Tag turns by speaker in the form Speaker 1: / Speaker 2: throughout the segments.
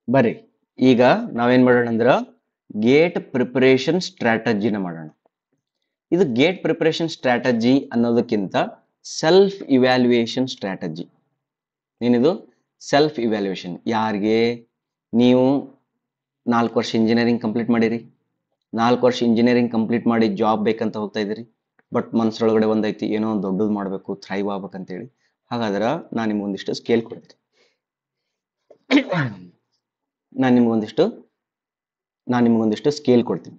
Speaker 1: ಬರ್ರಿ ಈಗ ನಾವೇನ್ ಮಾಡೋಣ ಅಂದ್ರ ಗೇಟ್ ಪ್ರಿಪರೇಷನ್ ಸ್ಟ್ರಾಟಜಿನ ಮಾಡೋಣ. ಇದು ಗೇಟ್ ಪ್ರಿಪರೇಷನ್ ಸ್ಟ್ರಾಟಜಿ ಅನ್ನೋದಕ್ಕಿಂತ ಸೆಲ್ಫ್ ಇವ್ಯಾಲ್ಯೂಯೇಷನ್ ಸ್ಟ್ರಾಟಜಿ. ಏನಿದು ಸೆಲ್ಫ್ ಇವ್ಯಾಲ್ಯೂಯೇಷನ್? ಯಾರಿಗೆ? ನೀವು 4 ವರ್ಷ ಇಂಜಿನಿಯರಿಂಗ್ ಕಂಪ್ಲೀಟ್ ಮಾಡಿರಿ, 4 ವರ್ಷ ಇಂಜಿನಿಯರಿಂಗ್ ಕಂಪ್ಲೀಟ್ ಮಾಡಿ ಜಾಬ್ ಬೇಕಂತ ಹೋಗ್ತಾ ಇದ್ದೀರಿ, ಬಟ್ ಮನ್ಸೊಳಗಡೆ ಒಂದೈತಿ ಏನೋ ಒಂದು ದೊಡ್ಡದು ಮಾಡಬೇಕು, ಥ್ರೈವ್ ಆಗ್ಬೇಕಂತೇಳಿ. ಹಾಗಾದ್ರೆ ನಾನು ನಿಮ್ಗೊಂದಿಷ್ಟು ಸ್ಕೇಲ್ ಕೊಡ್ತೀನಿ. ನಾನು ನಿಮ್ಗೊಂದಿಷ್ಟು ಸ್ಕೇಲ್ ಕೊಡ್ತೀನಿ.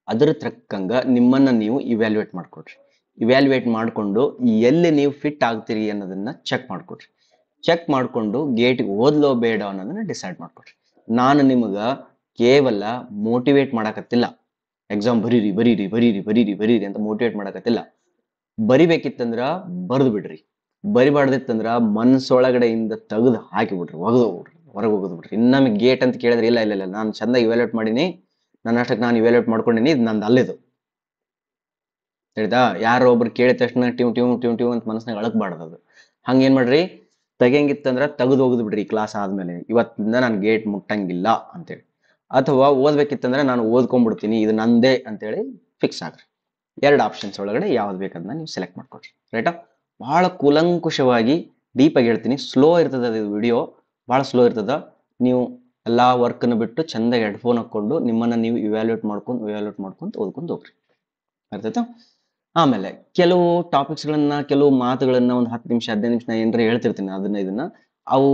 Speaker 1: ಅದರ ತಕ್ಕಂಗ ನಿಮ್ಮನ್ನ ನೀವು ಇವ್ಯಾಲ್ಯೂಯೇಟ್ ಮಾಡ್ಕೊಡ್ರಿ. ಇವ್ಯಾಲ್ಯೂಯೇಟ್ ಮಾಡಿಕೊಂಡು ಎಲ್ಲಿ ನೀವು ಫಿಟ್ ಆಗ್ತೀರಿ ಅನ್ನೋದನ್ನ ಚೆಕ್ ಮಾಡ್ಕೊಡ್ರಿ. ಚೆಕ್ ಮಾಡಿಕೊಂಡು ಗೇಟ್ಗೆ ಓದ್ಲೋ ಬೇಡ ಅನ್ನೋದನ್ನ ಡಿಸೈಡ್ ಮಾಡ್ಕೊಡ್ರಿ. ನಾನು ನಿಮಗ ಕೇವಲ ಮೋಟಿವೇಟ್ ಮಾಡಕತ್ತಿಲ್ಲ, ಎಕ್ಸಾಮ್ ಬರೀರಿ ಬರೀರಿ ಬರೀರಿ ಬರೀರಿ ಬರೀರಿ ಅಂತ ಮೋಟಿವೇಟ್ ಮಾಡಕತ್ತಿಲ್ಲ. ಬರಿಬೇಕಿತ್ತಂದ್ರ ಬರೆದು ಬಿಡ್ರಿ, ಬರಿಬಾರ್ದಿತ್ತಂದ್ರ ಮನಸ್ಸೊಳಗಡೆಯಿಂದ ತೆಗೆದು ಹಾಕಿಬಿಡ್ರಿ, ಹೊರಗೆ ಹೋಗೋದು ಬಿಡ್ರಿ. ಇನ್ನೊಮ್ಮೆ ಗೇಟ್ ಅಂತ ಕೇಳಿದ್ರೆ ಇಲ್ಲ ಇಲ್ಲ ಇಲ್ಲ ನಾನು ಚಂದ ಇವ್ಯಾಲ್ಯೂಯೇಟ್ ಮಾಡೀನಿ, ನನ್ನ ಅಷ್ಟಕ್ಕೆ ನಾನು ಇವ್ಯಾಲ್ಯೂಯೇಟ್ ಮಾಡ್ಕೊಂಡಿನಿ, ಇದು ನಂದು ಅಲ್ಲಿದು ಹೇಳ್ತಾ. ಯಾರೋ ಒಬ್ರು ಕೇಳಿದ ತಕ್ಷಣ ಟ್ಯೂ ಟ್ಯೂ ಟ್ಯೂ ಟ್ಯೂ ಅಂತ ಮನಸ್ಸಿನಾಗ ಅಳಕ್ಬಾರ್ದು. ಅದು ಹಂಗೇನ್ ಮಾಡ್ರಿ, ತೆಗಿಯಂಗಿತ್ತಂದ್ರ ತೆಗೆದು ಹೋಗುದು ಬಿಡ್ರಿ ಕ್ಲಾಸ್ ಆದ್ಮೇಲೆ, ಇವತ್ತಿಂದ ನಾನು ಗೇಟ್ ಮುಟ್ಟಂಗಿಲ್ಲ ಅಂತೇಳಿ. ಅಥವಾ ಓದ್ಬೇಕಿತ್ತಂದ್ರೆ ನಾನು ಓದ್ಕೊಂಡ್ಬಿಡ್ತೀನಿ, ಇದು ನಂದೇ ಅಂತೇಳಿ ಫಿಕ್ಸ್ ಆಗ್ರಿ. 2 ಆಪ್ಷನ್ಸ್ ಒಳಗಡೆ ಯಾವ್ದು ಬೇಕಂತ ನೀವು ಸೆಲೆಕ್ಟ್ ಮಾಡ್ಕೊಡ್ರಿ. ರೈಟಾ? ಬಹಳ ಕೂಲಂಕುಷವಾಗಿ ಡೀಪ್ ಆಗಿ ಹೇಳ್ತೀನಿ. ಸ್ಲೋ ಇರ್ತದ ಇದು ವಿಡಿಯೋ, ಬಹಳ ಸ್ಲೋ ಇರ್ತದ. ನೀವು ಎಲ್ಲಾ ವರ್ಕ್ನ ಬಿಟ್ಟು ಚಂದ ಹೆಡ್ಫೋನ್ ಹಾಕೊಂಡು ನಿಮ್ಮನ್ನ ನೀವು ಇವ್ಯಾಲ್ಯೂಯೇಟ್ ಮಾಡ್ಕೊಂಡು ಓದ್ಕೊಂಡು ಹೋಗ್ರಿ. ಅರ್ಥಾಯ್ತಾ? ಆಮೇಲೆ ಕೆಲವು ಟಾಪಿಕ್ಸ್ಗಳನ್ನ, ಕೆಲವು ಮಾತುಗಳನ್ನ ಒಂದು 10 ನಿಮಿಷ 15 ನಿಮಿಷ ಏನಾರ ಹೇಳ್ತಿರ್ತೀನಿ, ಇದನ್ನ ಅವು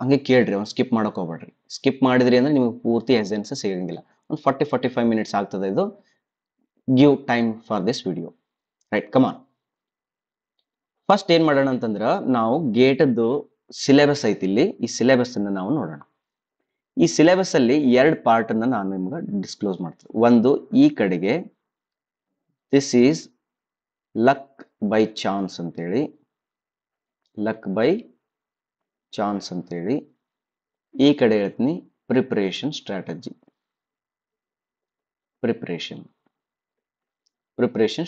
Speaker 1: ಹಂಗೆ ಕೇಳ್ರಿ, ಅವ್ನು ಸ್ಕಿಪ್ ಮಾಡಕ್ ಹೋಗ್ಬೇಡ್ರಿ. ಸ್ಕಿಪ್ ಮಾಡಿದ್ರಿ ಅಂದ್ರೆ ನಿಮಗೆ ಪೂರ್ತಿ ಎಸೆನ್ಸ್ ಸಿಗಂಗಿಲ್ಲ. ಒಂದು 40-45 ಮಿನಿಟ್ಸ್ ಆಗ್ತದೆ ಇದು. Give time for this video. Right, come on. First ಏನ್ ಮಾಡೋಣ ಅಂತಂದ್ರ, ನಾವು ಗೇಟದ್ದು ಸಿಲೆಬಸ್ ಐತಿ ಇಲ್ಲಿ, ಈ ಸಿಲೆಬಸ್ ಅನ್ನ ನಾವು ನೋಡೋಣ. ಈ ಸಿಲೆಬಸ್ ಅಲ್ಲಿ 2 ಪಾರ್ಟ್ ಅನ್ನ ನಾನು ನಿಮ್ಗೆ ಡಿಸ್ಕ್ಲೋಸ್ ಮಾಡ್ತೀನಿ. ಒಂದು ಈ ಕಡೆಗೆ this is luck by chance ಅಂತೇಳಿ, ಲಕ್ ಬೈ ಚಾನ್ಸ್ ಅಂತೇಳಿ. ಈ ಕಡೆ ಹೇಳ್ತೀನಿ ಪ್ರಿಪರೇಷನ್ ಸ್ಟ್ರಾಟಜಿ, ಪ್ರಿಪರೇಷನ್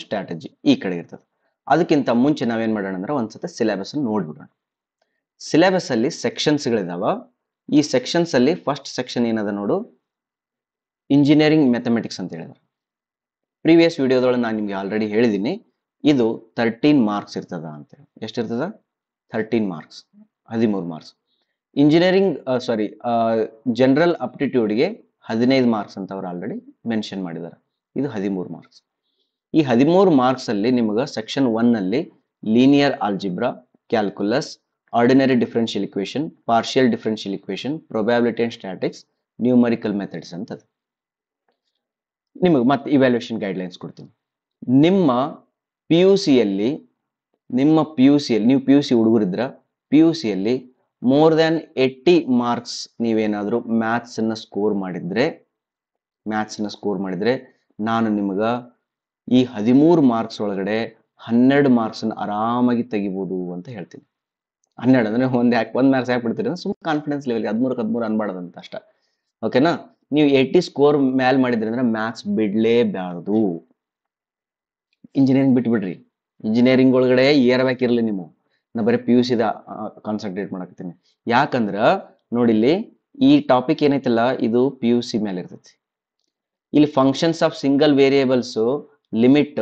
Speaker 1: ಸ್ಟ್ರಾಟಜಿ ಈ ಕಡೆ ಇರ್ತದೆ. ಅದಕ್ಕಿಂತ ಮುಂಚೆ ನಾವೇನ್ ಮಾಡೋಣ ಅಂದ್ರೆ ಒಂದ್ಸತಿ ಸಿಲೆಬಸ್ ನೋಡ್ಬಿಡೋಣ. ಸಿಲೆಬಸ್ ಅಲ್ಲಿ ಸೆಕ್ಷನ್ಸ್ ಗಳಿದಾವ. ಈ ಸೆಕ್ಷನ್ಸ್ ಅಲ್ಲಿ ಫಸ್ಟ್ ಸೆಕ್ಷನ್ ಏನದ ನೋಡು, ಇಂಜಿನಿಯರಿಂಗ್ ಮ್ಯಾಥಮೆಟಿಕ್ಸ್ ಅಂತ ಹೇಳಿದ್ರು. ಪ್ರೀವಿಯಸ್ ವಿಡಿಯೋದೊಳಗೆ ನಾನು ನಿಮ್ಗೆ ಆಲ್ರೆಡಿ ಹೇಳಿದ್ದೀನಿ, ಇದು 13 ಮಾರ್ಕ್ಸ್ ಇರ್ತದ ಅಂತೇಳಿ. ಎಷ್ಟಿರ್ತದ? 13 ಮಾರ್ಕ್ಸ್, 13 ಮಾರ್ಕ್ಸ್. ಇಂಜಿನಿಯರಿಂಗ್ ಜನರಲ್ ಅಪ್ಟಿಟ್ಯೂಡ್ಗೆ 15 ಮಾರ್ಕ್ಸ್ ಅಂತ ಅವ್ರು ಆಲ್ರೆಡಿ ಮೆನ್ಷನ್ ಮಾಡಿದ್ದಾರೆ. ಇದು 13 ಮಾರ್ಕ್ಸ್. ಈ 13 ಮಾರ್ಕ್ಸ್ ಅಲ್ಲಿ ನಿಮಗೆ ಸೆಕ್ಷನ್ 1 ಅಲ್ಲಿ linear algebra, calculus, ordinary differential equation, partial differential equation, probability and statics, numerical methods ಅಂತ ನಿಮಗೆ ಮತ್ತೆ ಇವ್ಯಾಲ್ಯೂಯೇಷನ್ ಗೈಡ್ಲೈನ್ಸ್ ಕೊಡ್ತೀನಿ. ನಿಮ್ಮ ಪಿ ಯು ಸಿಯಲ್ಲಿ ನೀವು ಪಿ ಯು ಸಿ ಹುಡುಗರಿದ್ರ ಪಿ ಯು ಸಿಯಲ್ಲಿ ಮೋರ್ ದ್ಯಾನ್ 80 ಮಾರ್ಕ್ಸ್ ನೀವೇನಾದ್ರೂ ಮ್ಯಾಥ್ಸ್ ಅನ್ನ ಸ್ಕೋರ್ ಮಾಡಿದ್ರೆ ನಾನು ನಿಮಗ ಈ 13 ಮಾರ್ಕ್ಸ್ ಒಳಗಡೆ 12 ಮಾರ್ಕ್ಸ್ ಅನ್ನ ಆರಾಮಾಗಿ ತೆಗಿಬಹುದು ಅಂತ ಹೇಳ್ತೀನಿ. 12 ಅಂದ್ರೆ ಒಂದ್ ಮಾರ್ಕ್ಸ್ ಯಾಕೆ ಬಿಡ್ತೀರಿ ಅಂದ್ರೆ ಸುಮ್ಮನೆ ಕಾನ್ಫಿಡೆನ್ಸ್ ಲೆವೆಲ್ 13 ಅನ್ಬಾರ್ದಂತ ಅಷ್ಟ. ಓಕೆನಾ? ನೀವು 80 ಸ್ಕೋರ್ ಮ್ಯಾಲ್ ಮಾಡಿದ್ರಿ ಅಂದ್ರೆ ಮ್ಯಾಥ್ಸ್ ಬಿಡ್ಲೇಬಾರ್ದು. ಇಂಜಿನಿಯರಿಂಗ್ ಬಿಟ್ಬಿಡ್ರಿ, ಇಂಜಿನಿಯರಿಂಗ್ ಒಳಗಡೆ ಏರ್ಬೇಕಿರ್ಲಿ ನೀವು. ನಾ ಬರೀ ಪಿ ಯು ಸಿದ ಕಾನ್ಸಂಟ್ರೇಟ್ ಮಾಡಕತ್ತೀನಿ. ಯಾಕಂದ್ರ ನೋಡಿಲ್ಲಿ ಈ ಟಾಪಿಕ್ ಏನೈತಲ್ಲ, ಇದು ಪಿ ಯು ಸಿ ಮೇಲೆ ಇರ್ತೈತಿ. ಇಲ್ಲಿ functions of single variables, limit,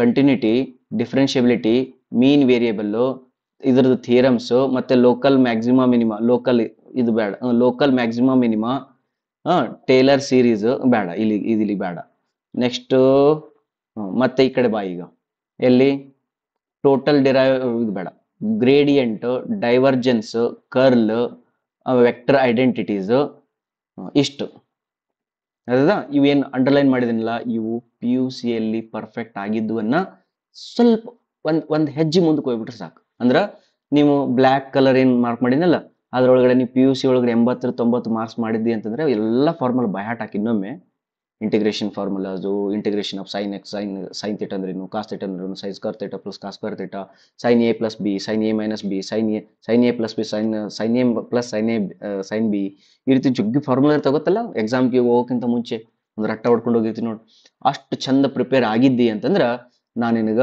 Speaker 1: continuity, differentiability, mean variable, ಇದ್ರದ್ದು ಥಿಯರಮ್ಸ್, ಮತ್ತೆ local maxima minima, local maxima minima, Taylor series ಬೇಡ, ಇಲ್ಲಿ ಬೇಡ. ನೆಕ್ಸ್ಟ್ ಮತ್ತೆ ಈ ಕಡೆ ಬಾ, ಈಗ ಎಲ್ಲಿ ಟೋಟಲ್ ಇದು ಬೇಡ, gradient, divergence, curl, vector identities, ಇಷ್ಟು ಅದ. ಇವೇನು ಅಂಡರ್ಲೈನ್ ಮಾಡಿದನಿಲ್ಲ, ಇವು ಪಿ ಯು ಸಿಯಲ್ಲಿ ಪರ್ಫೆಕ್ಟ್ ಆಗಿದ್ದುವನ್ನ ಸ್ವಲ್ಪ ಒಂದ್ ಹೆಜ್ಜೆ ಮುಂದಕ್ಕೆ ಹೋಗ್ಬಿಟ್ರೆ ಸಾಕು. ಅಂದ್ರ ನೀವು ಬ್ಲ್ಯಾಕ್ ಕಲರ್ ಏನ್ ಮಾರ್ಕ್ ಮಾಡಿನಲ್ಲ, ಅದ್ರೊಳಗಡೆ ನೀವು ಪಿ ಯು ಸಿ ಒಳಗಡೆ 80-90 ಮಾರ್ಕ್ಸ್ ಮಾಡಿದ್ದಿ ಅಂತಂದ್ರೆ ಎಲ್ಲ ಫಾರ್ಮುಲಾ ಬೈಹಾಟ್ ಹಾಕಿ ಇನ್ನೊಮ್ಮೆ integration formulas, integration of sine X, sine theta ಅಂದ್ರೇನು, ಕಾಸ್ ಥೀಟಾ ಅಂದ್ರೇನು, sine square theta plus cos square theta, sine A plus B, sine A minus B, sine A plus B, sine A plus sine B, ಈ ರೀತಿ ಜಗ್ಗಿ formula ಇರ್ತಾಗೊತ್ತಲ್ಲ. ಎಕ್ಸಾಮ್ಗೆ ಹೋಗೋಕ್ಕಿಂತ ಮುಂಚೆ ಒಂದು ರಟ್ಟ ಹೊಡ್ಕೊಂಡು ಹೋಗಿರ್ತೀನಿ ನೋಡಿ. ಅಷ್ಟು ಚಂದ ಪ್ರಿಪೇರ್ ಆಗಿದ್ದಿ ಅಂತಂದ್ರ ನಾನು ನಿನಗ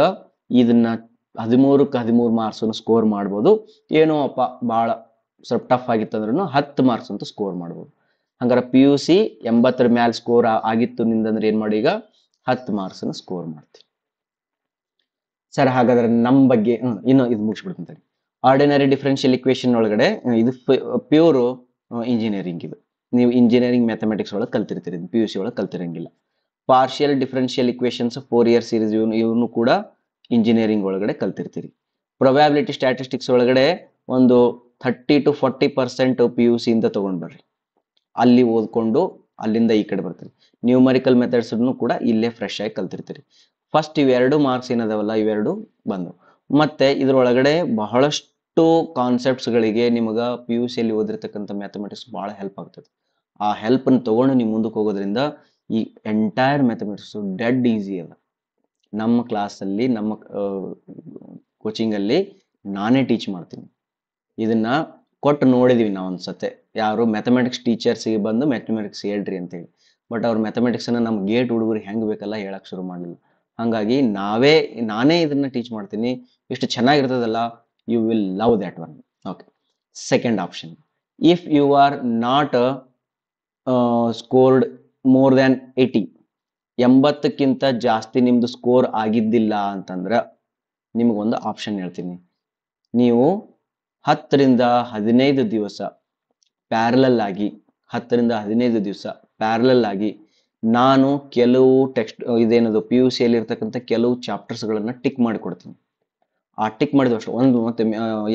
Speaker 1: ಇದನ್ನ 13 ಮಾರ್ಕ್ಸ್ ಸ್ಕೋರ್ ಮಾಡ್ಬೋದು. ಏನೋ ಅಪ್ಪ ಭಾಳ ಸ್ವಲ್ಪ ಟಫ್ ಆಗಿತ್ತಂದ್ರೂ 10 ಮಾರ್ಕ್ಸ್ ಅಂತೂ ಸ್ಕೋರ್ ಮಾಡ್ಬೋದು. ಹಂಗಾರೆ PUC 80 ಮ್ಯಾಲ ಸ್ಕೋರ್ ಆಗಿತ್ತು ನಿಂದಂದ್ರೆ ಏನ್ ಮಾಡಿ ಈಗ 10 ಮಾರ್ಕ್ಸ್ ಅನ್ನು ಸ್ಕೋರ್ ಮಾಡ್ತೀವಿ. ಸರ್ ಹಾಗಾದ್ರೆ ನಮ್ಮ ಬಗ್ಗೆ ಇನ್ನು ಇದು ಮುಗಿಸ್ಬಿಡ್ತೀನಿ. ಆರ್ಡಿನರಿ ಡಿಫರೆನ್ಷಿಯಲ್ ಇಕ್ವೇಶನ್ ಒಳಗಡೆ ಇದು ಪ್ಯೂರ್ ಇಂಜಿನಿಯರಿಂಗ್. ಇದು ನೀವು ಇಂಜಿನಿಯರಿಂಗ್ ಮ್ಯಾಥಮೆಟಿಕ್ಸ್ ಒಳಗೆ ಕಲ್ತಿರ್ತೀರಿ, PUC ಒಳಗೆ ಕಲ್ತಿರಂಗಿಲ್ಲ. Partial differential equations 4 year series ಇವನು ಕೂಡ ಇಂಜಿನಿಯರಿಂಗ್ ಒಳಗಡೆ ಕಲ್ತಿರ್ತೀರಿ. ಪ್ರೊಬ್ಯಾಬಿಲಿಟಿ ಸ್ಟ್ಯಾಟಿಸ್ಟಿಕ್ಸ್ ಒಳಗಡೆ ಒಂದು 30 to 40% PUC ಇಂದ ತಗೊಂಡ್ ಬರ್ರಿ, ಅಲ್ಲಿ ಓದ್ಕೊಂಡು ಅಲ್ಲಿಂದ ಈ ಕಡೆ ಬರ್ತೀರಿ. ನ್ಯೂಮರಿಕಲ್ ಮೆಥಡ್ಸ್ ಕೂಡ ಇಲ್ಲೇ ಫ್ರೆಶ್ ಆಗಿ ಕಲ್ತಿರ್ತೀರಿ. ಫಸ್ಟ್ ಇವೆರಡು ಮಾರ್ಕ್ಸ್ ಏನದವಲ್ಲ ಇವೆರಡು ಬಂದವು. ಮತ್ತೆ ಇದ್ರೊಳಗಡೆ ಬಹಳಷ್ಟು ಕಾನ್ಸೆಪ್ಟ್ಸ್ ಗಳಿಗೆ ನಿಮಗ PUC ಅಲ್ಲಿ ಓದಿರ್ತಕ್ಕಂಥ ಮ್ಯಾಥಮೆಟಿಕ್ಸ್ ಬಹಳ ಹೆಲ್ಪ್ ಆಗ್ತದೆ. ಆ ಹೆಲ್ಪ್ ಅನ್ನು ತಗೊಂಡು ನೀವು ಮುಂದಕ್ಕೆ ಹೋಗೋದ್ರಿಂದ ಈ ಎಂಟೈರ್ ಮ್ಯಾಥಮೆಟಿಕ್ಸ್ ಡೆಡ್ ಈಸಿ ಅದ. ನಮ್ಮ ಕ್ಲಾಸಲ್ಲಿ ನಮ್ಮ ಕೋಚಿಂಗ್ ಅಲ್ಲಿ ನಾನೇ ಟೀಚ್ ಮಾಡ್ತೀನಿ. ಇದನ್ನ ಕೊಟ್ಟು ನೋಡಿದೀವಿ ನಾವು ಒಂದ್ಸತೆ, ಯಾರು ಮ್ಯಾಥಮೆಟಿಕ್ಸ್ ಟೀಚರ್ಸ್ಗೆ ಬಂದು ಮ್ಯಾಥಮೆಟಿಕ್ಸ್ ಹೇಳ್ರಿ ಅಂತೇಳಿ. ಬಟ್ ಅವ್ರ ಮ್ಯಾಥಮೆಟಿಕ್ಸ್ ಅನ್ನ ನಮ್ ಗೇಟ್ ಹುಡುಗರಿಗೆ ಹೆಂಗ್ ಬೇಕಲ್ಲ ಹೇಳಕ್ ಶುರು ಮಾಡಲಿಲ್ಲ. ಹಾಗಾಗಿ ನಾನೇ ಇದನ್ನ ಟೀಚ್ ಮಾಡ್ತೀನಿ. ಇಷ್ಟು ಚೆನ್ನಾಗಿರ್ತದಲ್ಲ, you will love that one. Okay, second option, if you are not scored more than 80, 80ಕ್ಕಿಂತ ಜಾಸ್ತಿ ನಿಮ್ದು ಸ್ಕೋರ್ ಆಗಿದ್ದಿಲ್ಲ ಅಂತಂದ್ರ ನಿಮಗೊಂದು ಆಪ್ಷನ್ ಹೇಳ್ತೀನಿ. ನೀವು 10 ರಿಂದ 15 ದಿವಸ ಪ್ಯಾರಲಲ್ ಆಗಿ 10 ರಿಂದ 15 ದಿವಸ ಪ್ಯಾರಲಲ್ ಆಗಿ ನಾನು ಕೆಲವು ಟೆಕ್ಸ್ಟ್ ಇದೇನದು PUC ಅಲ್ಲಿ ಇರ್ತಕ್ಕಂಥ ಕೆಲವು ಚಾಪ್ಟರ್ಸ್ ಗಳನ್ನ ಟಿಕ್ ಮಾಡಿ ಕೊಡ್ತೀನಿ. ಆ ಟಿಕ್ ಮಾಡಿದ ಅಷ್ಟು ಒಂದು ಮತ್ತೆ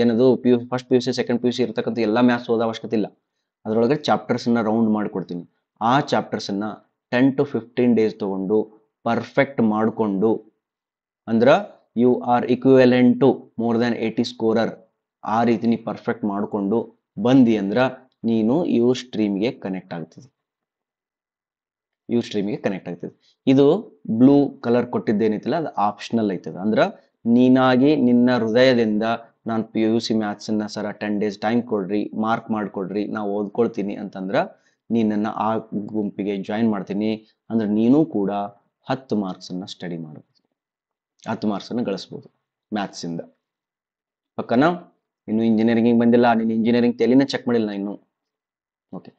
Speaker 1: ಏನದು ಫಸ್ಟ್ PUC ಸೆಕೆಂಡ್ PUC ಇರ್ತಕ್ಕಂಥ ಎಲ್ಲಾ ಮ್ಯಾಥ್ಸ್ ಓದೋ ಅವಶ್ಯಕತೆ ಇಲ್ಲ. ಅದ್ರೊಳಗೆ ಚಾಪ್ಟರ್ಸ್ ಅನ್ನ ರೌಂಡ್ ಮಾಡಿಕೊಡ್ತೀನಿ. ಆ ಚಾಪ್ಟರ್ಸ್ ಅನ್ನ 10 to 15 ಡೇಸ್ ತಗೊಂಡು ಪರ್ಫೆಕ್ಟ್ ಮಾಡಿಕೊಂಡು, ಅಂದ್ರ you are equivalent to more than 80 scorer, ಆ ರೀತಿ ನೀವು ಪರ್ಫೆಕ್ಟ್ ಮಾಡಿಕೊಂಡು ಬಂದಿ ಅಂದ್ರ ನೀನು ಇವ್ರ ಸ್ಟ್ರೀಮ್ಗೆ ಕನೆಕ್ಟ್ ಆಗ್ತದೆ. ಇದು ಬ್ಲೂ ಕಲರ್ ಕೊಟ್ಟಿದ್ದೇನೈತಿಲ್ಲ ಅದು ಆಪ್ಷನಲ್ ಐತದ. ಅಂದ್ರ ನೀನಾಗಿ ನಿನ್ನ ಹೃದಯದಿಂದ ನಾನು PUC ಮ್ಯಾಥ್ಸ್ ಅನ್ನ ಸರ 10 ಡೇಸ್ ಟೈಮ್ ಕೊಡ್ರಿ, ಮಾರ್ಕ್ ಮಾಡ್ಕೊಡ್ರಿ, ನಾವು ಓದ್ಕೊಳ್ತೀನಿ ಅಂತಂದ್ರ ನೀನನ್ನ ಆ ಗುಂಪಿಗೆ ಜಾಯಿನ್ ಮಾಡ್ತೀನಿ. ಅಂದ್ರೆ ನೀನು ಕೂಡ 10 ಮಾರ್ಕ್ಸ್ ಅನ್ನ ಸ್ಟಡಿ ಮಾಡಬಹುದು, 10 ಮಾರ್ಕ್ಸ್ ಅನ್ನ ಗಳಿಸಬಹುದು ಮ್ಯಾಥ್ಸ್ ಇಂದ. ಪಕ್ಕನ ಇನ್ನು ಇಂಜಿನಿಯರಿಂಗ್ ಬಂದಿಲ್ಲ, ನೀನು ಇಂಜಿನಿಯರಿಂಗ್ ತೆಲಿನ ಚೆಕ್ ಮಾಡಿಲ್ಲ ಇನ್ನು. ಓಕೆ,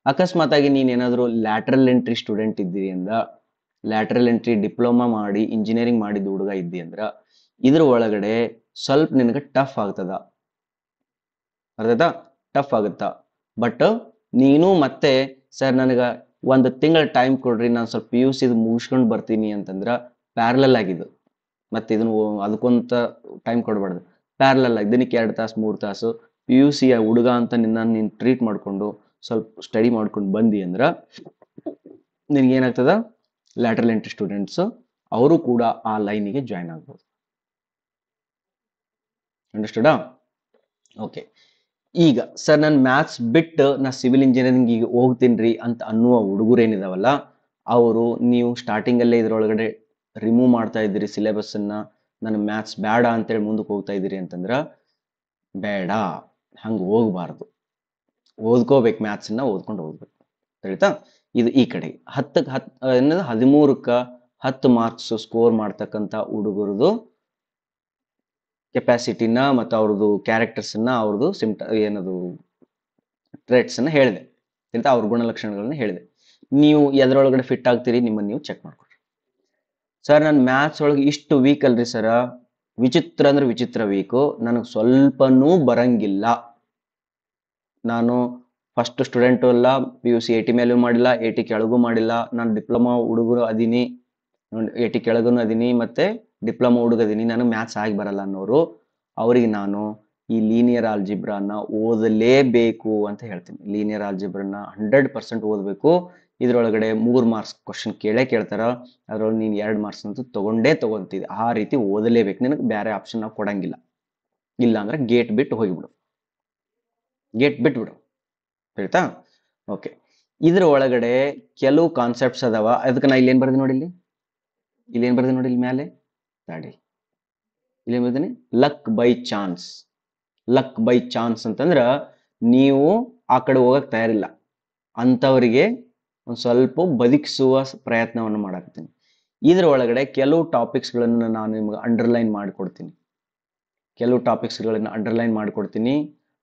Speaker 1: ಅಕಸ್ಮಾತ್ ಆಗಿ ನೀನೇನಾದ್ರೂ ಲ್ಯಾಟ್ರಲ್ ಎಂಟ್ರಿ ಸ್ಟೂಡೆಂಟ್ ಇದ್ದೀರಿ ಅಂದ್ರ, ಲ್ಯಾಟ್ರಲ್ ಎಂಟ್ರಿ ಡಿಪ್ಲೊಮಾ ಮಾಡಿ ಇಂಜಿನಿಯರಿಂಗ್ ಮಾಡಿದ ಹುಡುಗ ಇದ್ದಿ ಅಂದ್ರ ಇದ್ರ ಒಳಗಡೆ ಸ್ವಲ್ಪ ನಿನಗೆ ಟಫ್ ಆಗ್ತದ, ಅರ್ಧದ ಟಫ್ ಆಗುತ್ತಾ. ಬಟ್ ನೀನು ಮತ್ತೆ ಸರ್ ನನಗ 1 ತಿಂಗಳ ಟೈಮ್ ಕೊಡ್ರಿ, ನಾನು ಸ್ವಲ್ಪ PUC ಮುಗಿಸ್ಕೊಂಡು ಬರ್ತೀನಿ ಅಂತಂದ್ರ ಪ್ಯಾರಲಲ್ ಆಗಿದ್ದು, ಮತ್ತೆ ಇದನ್ನು ಅದಕ್ಕೊಂತ ಟೈಮ್ ಕೊಡಬಾರ್ದು. ಪ್ಯಾರಲಲ್ ಆಗಿ ದಿನಕ್ಕೆ 2 ತಾಸು 3 ತಾಸು PUC ಹುಡುಗ ಅಂತ ನೀನು ಟ್ರೀಟ್ ಮಾಡ್ಕೊಂಡು ಸ್ವಲ್ಪ ಸ್ಟಡಿ ಮಾಡ್ಕೊಂಡು ಬಂದಿ ಅಂದ್ರ ನಿನ್ಗೇನಾಗ್ತದ, ಲ್ಯಾಟ್ರಲ್ ಎಂಟ್ರಿ ಸ್ಟೂಡೆಂಟ್ಸ್ ಅವರು ಕೂಡ ಆ ಲೈನಿಗೆ ಜಾಯ್ನ್ ಆಗ್ಬೋದು. ಅಂಡರ್ಸ್ಟುಡಾ? ಓಕೆ, ಈಗ ಸರ್ ನಾನು ಮ್ಯಾಥ್ಸ್ ಬಿಟ್ಟು ನಾ ಸಿವಿಲ್ ಇಂಜಿನಿಯರಿಂಗ್ ಈಗ ಹೋಗ್ತೀನಿ ಅಂತ ಅನ್ನುವ ಹುಡುಗರು ಏನಿದಾವಲ್ಲ, ಅವರು ನೀವು ಸ್ಟಾರ್ಟಿಂಗ್ ಅಲ್ಲೇ ಇದ್ರೊಳಗಡೆ ರಿಮೂವ್ ಮಾಡ್ತಾ ಇದ್ದೀರಿ ಸಿಲೆಬಸ್ ಅನ್ನ, ನನಗೆ ಮ್ಯಾಥ್ಸ್ ಬೇಡ ಅಂತೇಳಿ ಮುಂದಕ್ಕೆ ಹೋಗ್ತಾ ಇದ್ದೀರಿ ಅಂತಂದ್ರ ಬೇಡ, ಹಂಗ ಹೋಗ್ಬಾರ್ದು. ಓದ್ಕೋಬೇಕು, ಮ್ಯಾಥ್ಸ್ ಅನ್ನ ಓದ್ಕೊಂಡು ಹೋಗ್ಬೇಕು. ತಿಳಿತಾ? ಇದು ಈ ಕಡೆ 13ಕ್ಕೆ 10 ಮಾರ್ಕ್ಸ್ ಸ್ಕೋರ್ ಮಾಡ್ತಕ್ಕಂಥ ಹುಡುಗರದು ಕೆಪಾಸಿಟಿನ ಮತ್ತು ಅವ್ರದ್ದು ಕ್ಯಾರೆಕ್ಟರ್ಸ್ ಅನ್ನ, ಅವ್ರದ್ದು ಏನದು ಟ್ರೇಟ್ಸ್ ಅನ್ನ ಹೇಳಿದೆ, ಅಂತ ಅವ್ರ ಗುಣಲಕ್ಷಣಗಳನ್ನ ಹೇಳಿದೆ. ನೀವು ಎದ್ರೊಳಗಡೆ ಫಿಟ್ ಆಗ್ತೀರಿ ನಿಮ್ಮನ್ನು ನೀವು ಚೆಕ್ ಮಾಡ್ಕೊಡ್ರಿ. ಸರ್ ನಾನು ಮ್ಯಾಥ್ಸ್ ಒಳಗೆ ಇಷ್ಟು ವೀಕ್ ಅಲ್ರಿ ಸರ, ವಿಚಿತ್ರ ಅಂದ್ರೆ ವಿಚಿತ್ರ ವೀಕು, ನನಗೆ ಸ್ವಲ್ಪನೂ ಬರಂಗಿಲ್ಲ, ನಾನು ಫಸ್ಟ್ ಸ್ಟೂಡೆಂಟು ಅಲ್ಲ, PUC 80 ಮೇಲೂ ಮಾಡಿಲ್ಲ, 80 ಕೆಳಗೂ ಮಾಡಿಲ್ಲ, ನಾನು ಡಿಪ್ಲೊಮಾ ಹುಡುಗರು ಅದೀನಿ, 80 ಕೆಳಗೂ ಅದೀನಿ, ಮತ್ತೆ ಡಿಪ್ಲೊಮಾ ಹುಡುಗ ಅದೀನಿ, ನನಗೆ ಮ್ಯಾಥ್ಸ್ ಆಗಿ ಬರಲ್ಲ ಅನ್ನೋರು, ಅವರಿಗೆ ನಾನು ಈ ಲೀನಿಯರ್ ಆಲ್ಜಿಬ್ರಾನ ಓದಲೇಬೇಕು ಅಂತ ಹೇಳ್ತೀನಿ. ಲೀನಿಯರ್ ಆಲ್ಜಿಬ್ರಾನ 100% ಓದಬೇಕು. ಇದ್ರೊಳಗಡೆ 3 ಮಾರ್ಕ್ಸ್ ಕ್ವಶನ್ ಕೇಳ್ತಾರ, ಅದ್ರೊಳಗೆ ನೀನು 2 ಮಾರ್ಕ್ಸ್ ಅಂತೂ ತಗೊಂತಿದ್ದೆ. ಆ ರೀತಿ ಓದಲೇಬೇಕು, ನಿನಗೆ ಬೇರೆ ಆಪ್ಷನ್ ನಾವು ಕೊಡಂಗಿಲ್ಲ. ಇಲ್ಲ ಅಂದ್ರೆ ಗೇಟ್ ಬಿಟ್ಟು ಹೋಗಿಬಿಡು, ಗೇಟ್ ಬಿಟ್ಬಿಡು. ಹೇಳ್ತಾ? ಓಕೆ, ಇದ್ರ ಒಳಗಡೆ ಕೆಲವು ಕಾನ್ಸೆಪ್ಟ್ಸ್ ಅದಾವ. ಅದಕ್ಕೆ ನಾ ಇಲ್ಲೇನ್ ಬರ್ದಿ ನೋಡಿ, ಇಲ್ಲೇನ್ ಬರ್ದಿ ನೋಡಿ, ಇಲ್ಲಿ ಮೇಲೆ ದಾಡಿ ಇಲ್ಲೇನ್ ಬರ್ದೀನಿ, luck by chance. Luck by chance ಅಂತಂದ್ರ ನೀವು ಆ ಕಡೆ ಹೋಗಕ್ ತಯಾರಿಲ್ಲ ಅಂತವರಿಗೆ ಒಂದ್ ಸ್ವಲ್ಪ ಬದುಕಿಸುವ ಪ್ರಯತ್ನವನ್ನು ಮಾಡಾಕ್ತೀನಿ. ಇದ್ರ ಒಳಗಡೆ ಕೆಲವು ಟಾಪಿಕ್ಸ್ ಗಳನ್ನ ನಾನು ನಿಮ್ಗೆ ಅಂಡರ್ಲೈನ್ ಮಾಡಿಕೊಡ್ತೀನಿ.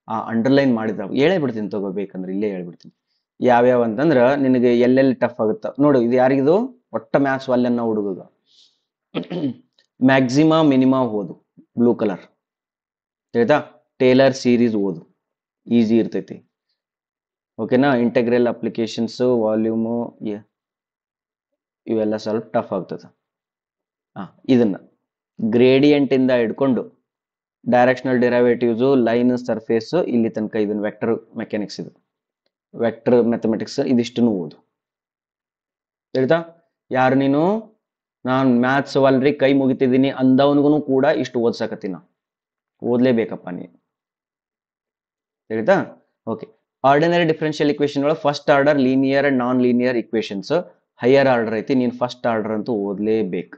Speaker 1: ಆ ಅಂಡರ್ಲೈನ್ ಮಾಡಿದ ಹೇಳೇ ಬಿಡ್ತೀನಿ ತಗೋಬೇಕಂದ್ರೆ ಇಲ್ಲೇ ಹೇಳ್ಬಿಡ್ತೀನಿ ಯಾವ್ಯಾವ ಅಂತಂದ್ರೆ ನಿನಗೆ ಎಲ್ಲೆಲ್ಲಿ ಟಫ್ ಆಗುತ್ತ ನೋಡು ಇದು ಯಾರಿಗಿದು ಒಟ್ಟ ಮ್ಯಾಥ್ಸ್ ಅಲ್ಲೆನ್ನ ಹುಡುಗ ಮ್ಯಾಕ್ಸಿಮಾ ಮಿನಿಮಾ ಓದು ಬ್ಲೂ ಕಲರ್ ಆಯ್ತಾ ಟೇಲರ್ ಸೀರೀಸ್ ಓದು ಈಸಿ ಇರ್ತೈತಿ ಓಕೆನಾ ಇಂಟೆಗ್ರಲ್ ಅಪ್ಲಿಕೇಶನ್ಸ್ ವಾಲ್ಯೂಮು ಇವೆಲ್ಲ ಸ್ವಲ್ಪ ಟಫ್ ಆಗ್ತದೆ ಇದನ್ನ ಗ್ರೇಡಿಯಂಟ್ ಇಂದ ಹಿಡ್ಕೊಂಡು ಡೈರೆಕ್ಷನಲ್ ಡೆರಿವೇಟಿವ್ಸ್ ಲೈನ್ ಸರ್ಫೇಸ್ ಇಲ್ಲಿ ತನಕ ಇದನ್ನ ವೆಕ್ಟರ್ ಮೆಕ್ಯಾನಿಕ್ಸ್ ಇದು ವೆಕ್ಟರ್ ಮ್ಯಾಥಮೆಟಿಕ್ಸ್ ಇದಿಷ್ಟನ್ನು ಓದು ಹೇಳ್ತಾ ಯಾರು ನೀನು ನಾನು ಮ್ಯಾಥ್ಸ್ ಅಲ್ರಿ ಕೈ ಮುಗಿತಿದ್ದೀನಿ ಅಂದವನಿಗೂ ಕೂಡ ಇಷ್ಟು ಓದ್ಸಕತ್ತೀನಿ ಓದ್ಲೇಬೇಕಪ್ಪ ನೀ ಹೇಳ್ತಾ ಓಕೆ ಆರ್ಡಿನರಿ ಡಿಫರೆನ್ಷಿಯಲ್ ಇಕ್ವೇಶನ್ ಒಳಗೆ first order linear and non linear equations higher order ಐತಿ ನೀನು ಫಸ್ಟ್ ಆರ್ಡರ್ ಅಂತೂ ಓದ್ಲೇಬೇಕು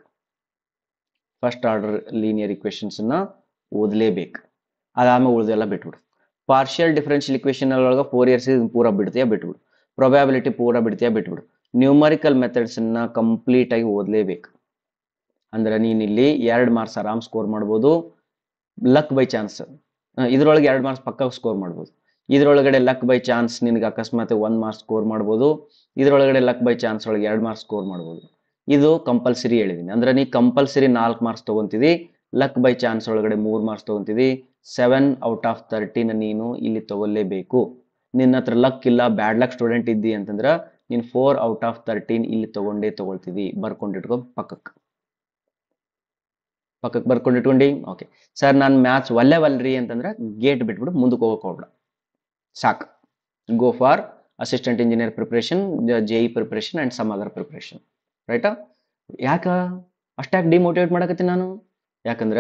Speaker 1: ಫಸ್ಟ್ ಆರ್ಡರ್ ಲೀನಿಯರ್ ಇಕ್ವೇಶನ್ಸ್ ನ ಓದ್ಲೇಬೇಕು ಅದಾದ್ಮೇಲೆ ಉಳಿದೆಲ್ಲ ಬಿಟ್ಬಿಡು ಪಾರ್ಷಿಯಲ್ ಡಿಫರೆನ್ಷಿಯಲ್ ಇಕ್ವೇಶನ್ ಒಳಗೆ 4 ಇಯರ್ಸ್ ಪೂರ ಬಿಡ್ತೀಯಾ ಬಿಟ್ಬಿಡು ಪ್ರೊಬ್ಯಾಬಿಲಿಟಿ ಪೂರ ಬಿಡ್ತೀಯಾ ಬಿಟ್ಬಿಡು ನ್ಯೂಮರಿಕಲ್ ಮೆಥಡ್ಸ್ ನ ಕಂಪ್ಲೀಟ್ ಆಗಿ ಓದ್ಲೇಬೇಕು ಅಂದ್ರೆ ನೀನ್ ಇಲ್ಲಿ 2 ಮಾರ್ಕ್ಸ್ ಆರಾಮ್ ಸ್ಕೋರ್ ಮಾಡ್ಬೋದು ಲಕ್ ಬೈ ಚಾನ್ಸ್ ಇದ್ರೊಳಗೆ 2 ಮಾರ್ಕ್ಸ್ ಪಕ್ಕ ಸ್ಕೋರ್ ಮಾಡ್ಬೋದು ಇದ್ರೊಳಗಡೆ ಲಕ್ ಬೈ ಚಾನ್ಸ್ ನಿನ್ಗೆ ಅಕಸ್ಮಾತ್ 1 ಮಾರ್ಕ್ಸ್ ಸ್ಕೋರ್ ಮಾಡ್ಬೋದು ಇದ್ರೊಳಗಡೆ ಲಕ್ ಬೈ ಚಾನ್ಸ್ ಒಳಗೆ 2 ಮಾರ್ಕ್ಸ್ ಸ್ಕೋರ್ ಮಾಡ್ಬೋದು ಇದು ಕಂಪಲ್ಸರಿ ಹೇಳಿದೀನಿ ಅಂದ್ರೆ ನೀ ಕಂಪಲ್ಸರಿ 4 ಮಾರ್ಕ್ಸ್ ತಗೊಂತಿದಿ ಲಕ್ ಬೈ ಚಾನ್ಸ್ ಒಳಗಡೆ 3 ಮಾರ್ಕ್ಸ್ ತಗೊಂತಿದಿ 7 ಔಟ್ ಆಫ್ 13 ನೀನು ಇಲ್ಲಿ ತಗೊಳ್ಳೇಬೇಕು ನಿನ್ನ ಹತ್ರ ಲಕ್ ಇಲ್ಲ ಬ್ಯಾಡ್ ಲಕ್ ಸ್ಟೂಡೆಂಟ್ ಇದ್ದಿ ಅಂತಂದ್ರ ನೀನ್ 4 ಔಟ್ ಆಫ್ 13 ಇಲ್ಲಿ ತಗೊಳ್ತಿದಿ ಬರ್ಕೊಂಡಿಟ್ಕೊ ಪಕ್ಕಕ್ಕೆ ಬರ್ಕೊಂಡಿಟ್ಕೊಂಡಿ ಓಕೆ ಸರ್ ನಾನು ಮ್ಯಾಥ್ಸ್ ಒಲ್ಲೆವಲ್ರಿ ಅಂತಂದ್ರೆ ಗೇಟ್ ಬಿಟ್ಬಿಡು ಮುಂದಕ್ಕೆ ಹೋಗಕ್ ಹೋಗ್ಬೇಡ ಸಾಕು go for assistant engineer preparation JE preparation and some other preparation ರೈಟಾ ಯಾಕ ಅಷ್ಟಾಗಿ ಡಿಮೋಟಿವೇಟ್ ಮಾಡಕತ್ತೀನಿ ನಾನು ಯಾಕಂದ್ರ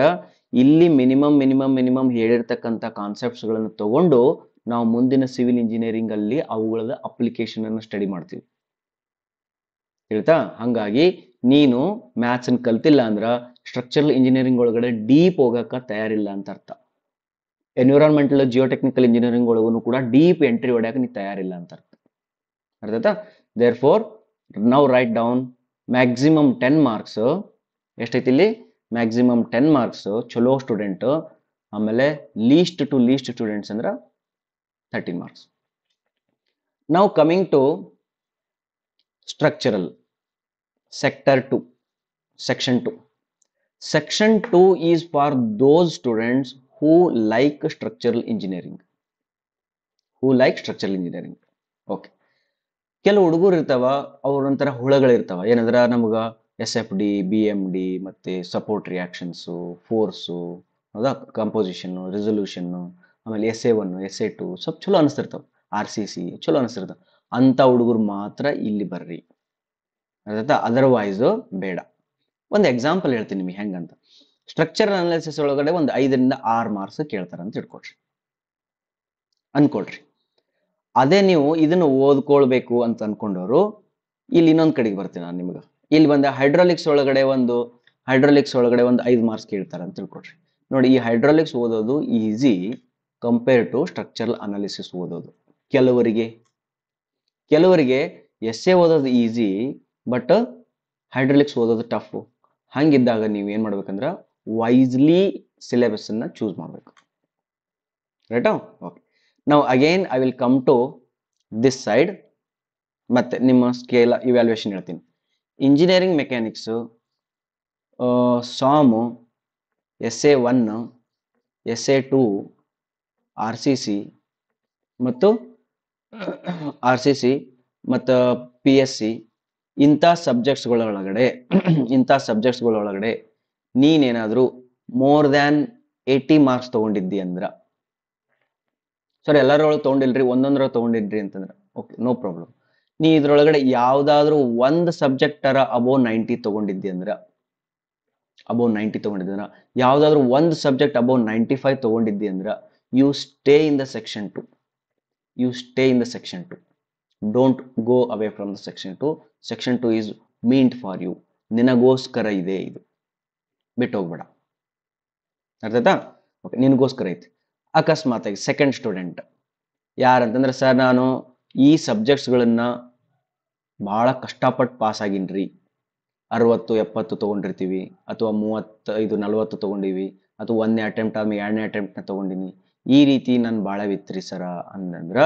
Speaker 1: ಇಲ್ಲಿ ಮಿನಿಮಮ್ ಹೇಳಿರ್ತಕ್ಕಂಥ ಕಾನ್ಸೆಪ್ಟ್ಸ್ ಗಳನ್ನು ತಗೊಂಡು ನಾವು ಮುಂದಿನ ಸಿವಿಲ್ ಇಂಜಿನಿಯರಿಂಗ್ ಅಲ್ಲಿ ಅವುಗಳ ಅಪ್ಲಿಕೇಶನ್ ಅನ್ನು ಸ್ಟಡಿ ಮಾಡ್ತೀವಿ ಹೇಳ್ತಾ ಹಂಗಾಗಿ ನೀನು ಮ್ಯಾಥ್ಸ್ ಅನ್ನು ಕಲ್ತಿಲ್ಲ ಅಂದ್ರ ಸ್ಟ್ರಕ್ಚರಲ್ ಇಂಜಿನಿಯರಿಂಗ್ ಒಳಗಡೆ ಡೀಪ್ ಹೋಗಕ ತಯಾರಿಲ್ಲ ಅಂತ ಅರ್ಥ ಎನ್ವಿರಾನ್ಮೆಂಟಲ್ ಜಿಯೋಟೆಕ್ನಿಕಲ್ ಇಂಜಿನಿಯರಿಂಗ್ ಒಳಗೂ ಕೂಡ ಡೀಪ್ ಎಂಟ್ರಿ ಹೊಡ್ಯಾಕ ನೀ ತಯಾರಿಲ್ಲ ಅಂತ ಅರ್ಥ ಆಯ್ತಾ therefore now write down maximum 10 marks ಎಷ್ಟೈತಿ ಇಲ್ಲಿ ಮ್ಯಾಕ್ಸಿಮಮ್ 10 ಮಾರ್ಕ್ಸ್ ಚಲೋ ಸ್ಟೂಡೆಂಟ್ ಆಮೇಲೆ ಲೀಸ್ಟ್ ಟು ಲೀಸ್ಟ್ ಸ್ಟೂಡೆಂಟ್ಸ್ ಅಂದ್ರ 13 ಮಾರ್ಕ್ಸ್ ನಾವು coming to structural sector 2 section 2 section 2 is for those students who like structural engineering okay ಕೆಲವು ಹುಡುಗರು ಇರ್ತಾವ ಅವ್ರಂತರ ಹುಳಗಳಿರ್ತಾವ ಏನಂದ್ರ ನಮಗ SFD BMD ಮತ್ತೆ ಸಪೋರ್ಟ್ ರಿಯಾಕ್ಷನ್ಸ್ ಫೋರ್ಸು ಹೌದಾ ಕಂಪೋಸಿಷನ್ ರೆಸೊಲ್ಯೂಷನ್ ಆಮೇಲೆ SA1 SA2 ಸ್ವಲ್ಪ ಚಲೋ ಅನಿಸ್ತಿರ್ತಾವ RCC ಚಲೋ ಅನಿಸ್ತಿರ್ತಾವ ಅಂತ ಹುಡುಗರು ಮಾತ್ರ ಇಲ್ಲಿ ಬರ್ರಿ ಅದರ್ವೈಸ್ ಬೇಡ ಒಂದು ಎಕ್ಸಾಂಪಲ್ ಹೇಳ್ತೀನಿ ನಿಮಗೆ ಹೆಂಗಂತ ಸ್ಟ್ರಕ್ಚರಲ್ ಅನಾಲಿಸಿಸ್ ಒಳಗಡೆ ಒಂದು 5 ರಿಂದ 6 ಮಾರ್ಕ್ಸ್ ಕೇಳ್ತಾರ ಅಂತ ಅನ್ಕೊಳ್ರಿ ಅದೇ ನೀವು ಇದನ್ನು ಓದ್ಕೊಳ್ಬೇಕು ಅಂತ ಅನ್ಕೊಂಡವರು ಇಲ್ಲಿ ಇನ್ನೊಂದ್ ಕಡೆಗೆ ಬರ್ತೀನಿ ನಾನು ನಿಮ್ಗೆ ಇಲ್ಲಿ ಬಂದ ಹೈಡ್ರಾಲಿಕ್ಸ್ ಒಳಗಡೆ ಒಂದು 5 ಮಾರ್ಕ್ಸ್ ಕೇಳ್ತಾರ ಅಂತ ತಿಳ್ಕೊಳ್ರಿ ನೋಡಿ ಈ ಹೈಡ್ರಾಲಿಕ್ಸ್ ಓದೋದು easy compare to structural analysis ಓದೋದು ಕೆಲವರಿಗೆ ಎಸ್ಸೆ ಓದೋದು ಈಸಿ ಬಟ್ ಹೈಡ್ರಾಲಿಕ್ಸ್ ಓದೋದು ಟಫ್ ಹಂಗಿದ್ದಾಗ ನೀವು ಏನ್ ಮಾಡ್ಬೇಕಂದ್ರ ವೈಸ್ಲಿ ಸಿಲೆಬಸ್ ಅನ್ನ ಚೂಸ್ ಮಾಡ್ಬೇಕು ರೈಟ್ ಓಕೆ ನಾವು again I will come to this side ಮತ್ತೆ ನಿಮ್ಮ ಸ್ಕೇಲ್ ಇವ್ಯಾಲ್ಯೂಯೇಷನ್ ಹೇಳ್ತೀನಿ ಇಂಜಿನಿಯರಿಂಗ್ ಮೆಕ್ಯಾನಿಕ್ಸ್ ಸಾಮ್ SA1 SA2 RCC ಮತ್ತು PSC ಇಂಥ ಸಬ್ಜೆಕ್ಟ್ಸ್ಗಳೊಳಗಡೆ ನೀನೇನಾದ್ರೂ ಮೋರ್ ದ್ಯಾನ್ 80 ಮಾರ್ಕ್ಸ್ ತಗೊಂಡಿದ್ದಿ ಅಂದ್ರ ಸರ್ ಎಲ್ಲರೊಳಗೆ ತಗೊಂಡಿಲ್ರಿ ಒಂದೊಂದ್ರ ತಗೊಂಡಿದ್ರಿ ಅಂತಂದ್ರೆ ಓಕೆ ನೋ ಪ್ರಾಬ್ಲಮ್ ನೀ ಇದ್ರೊಳಗಡೆ ಯಾವ್ದಾದ್ರು ಒಂದು ಸಬ್ಜೆಕ್ಟ್ ಅಬೋವ್ 90 ತಗೊಂಡಿದ್ದಿ ಅಂದ್ರ ಯಾವ್ದಾದ್ರು ಒಂದು ಸಬ್ಜೆಕ್ಟ್ ಅಬೋವ್ 95 ತಗೊಂಡಿದ್ದಿ ಅಂದ್ರ you stay in the section 2 don't go away from the section 2 is meant for you ನಿನಗೋಸ್ಕರ ಇದೆ ಇದು ಬಿಟ್ಟು ಹೋಗ್ಬೇಡ ಅರ್ಥ ಆಯ್ತಾ ಓಕೆ ನಿನಗೋಸ್ಕರ ಐತಿ ಅಕಸ್ಮಾತ್ ಆಗಿ ಸೆಕೆಂಡ್ ಸ್ಟೂಡೆಂಟ್ ಯಾರಂತಂದ್ರೆ ಸರ್ ನಾನು ಈ ಸಬ್ಜೆಕ್ಟ್ಸ್ಗಳನ್ನ ಬಹಳ ಕಷ್ಟಪಟ್ಟು ಪಾಸ್ ಆಗಿನ್ರಿ 60-70 ತಗೊಂಡಿರ್ತೀವಿ ಅಥವಾ 35-40 ತಗೊಂಡಿವಿ ಅಥವಾ 1ನೇ ಅಟೆಂಪ್ಟ್ ಆದ್ಮೇಲೆ 2ನೇ ಅಟೆಂಪ್ಟ್ ನ ತಗೊಂಡಿನಿ ಈ ರೀತಿ ನಾನು ಭಾಳವಿತ್ರಿ ಸರ ಅಂದಂದ್ರ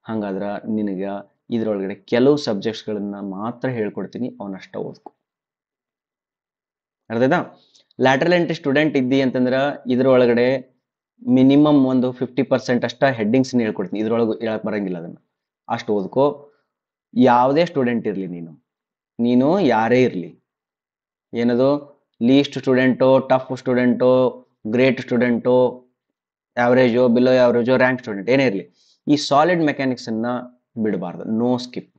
Speaker 1: ಹಂಗಾದ್ರ ನಿನಗ ಇದ್ರೊಳಗಡೆ ಕೆಲವು ಸಬ್ಜೆಕ್ಟ್ಸ್ಗಳನ್ನ ಮಾತ್ರ ಹೇಳ್ಕೊಡ್ತೀನಿ, ಅವನಷ್ಟ ಓದ್ಕೊ. ಅರ್ಥಾಯ್ತಾ? ಲ್ಯಾಟ್ರಲ್ ಎಂಟ್ರಿ ಸ್ಟೂಡೆಂಟ್ ಇದ್ದಿ ಅಂತಂದ್ರ ಇದ್ರೊಳಗಡೆ ಮಿನಿಮಮ್ ಒಂದು 50% ಅಷ್ಟ ಹೆಡ್ಡಿಂಗ್ಸ್ನ ಹೇಳ್ಕೊಡ್ತೀನಿ. ಇದ್ರೊಳಗೆ ಹೇಳಕ್ ಬರಂಗಿಲ್ಲ, ಅದನ್ನ ಅಷ್ಟು ಓದ್ಕೋ. ಯಾವುದೇ ಸ್ಟೂಡೆಂಟ್ ಇರಲಿ, ನೀನು ಯಾರೇ ಇರಲಿ, ಏನದು ಲೀಸ್ಟ್ ಸ್ಟೂಡೆಂಟೋ, ಟಫ್ ಸ್ಟೂಡೆಂಟೋ, ಗ್ರೇಟ್ ಸ್ಟೂಡೆಂಟೋ, ಆವರೇಜೋ, ಬಿಲೋ ಆವರೇಜೋ, ರ್ಯಾಂಕ್ ಸ್ಟೂಡೆಂಟ್ ಏನೇ ಇರಲಿ, ಈ ಸಾಲಿಡ್ ಮೆಕ್ಯಾನಿಕ್ಸ್ ಅನ್ನ ಬಿಡಬಾರ್ದು, ನೋ ಸ್ಕಿಪ್.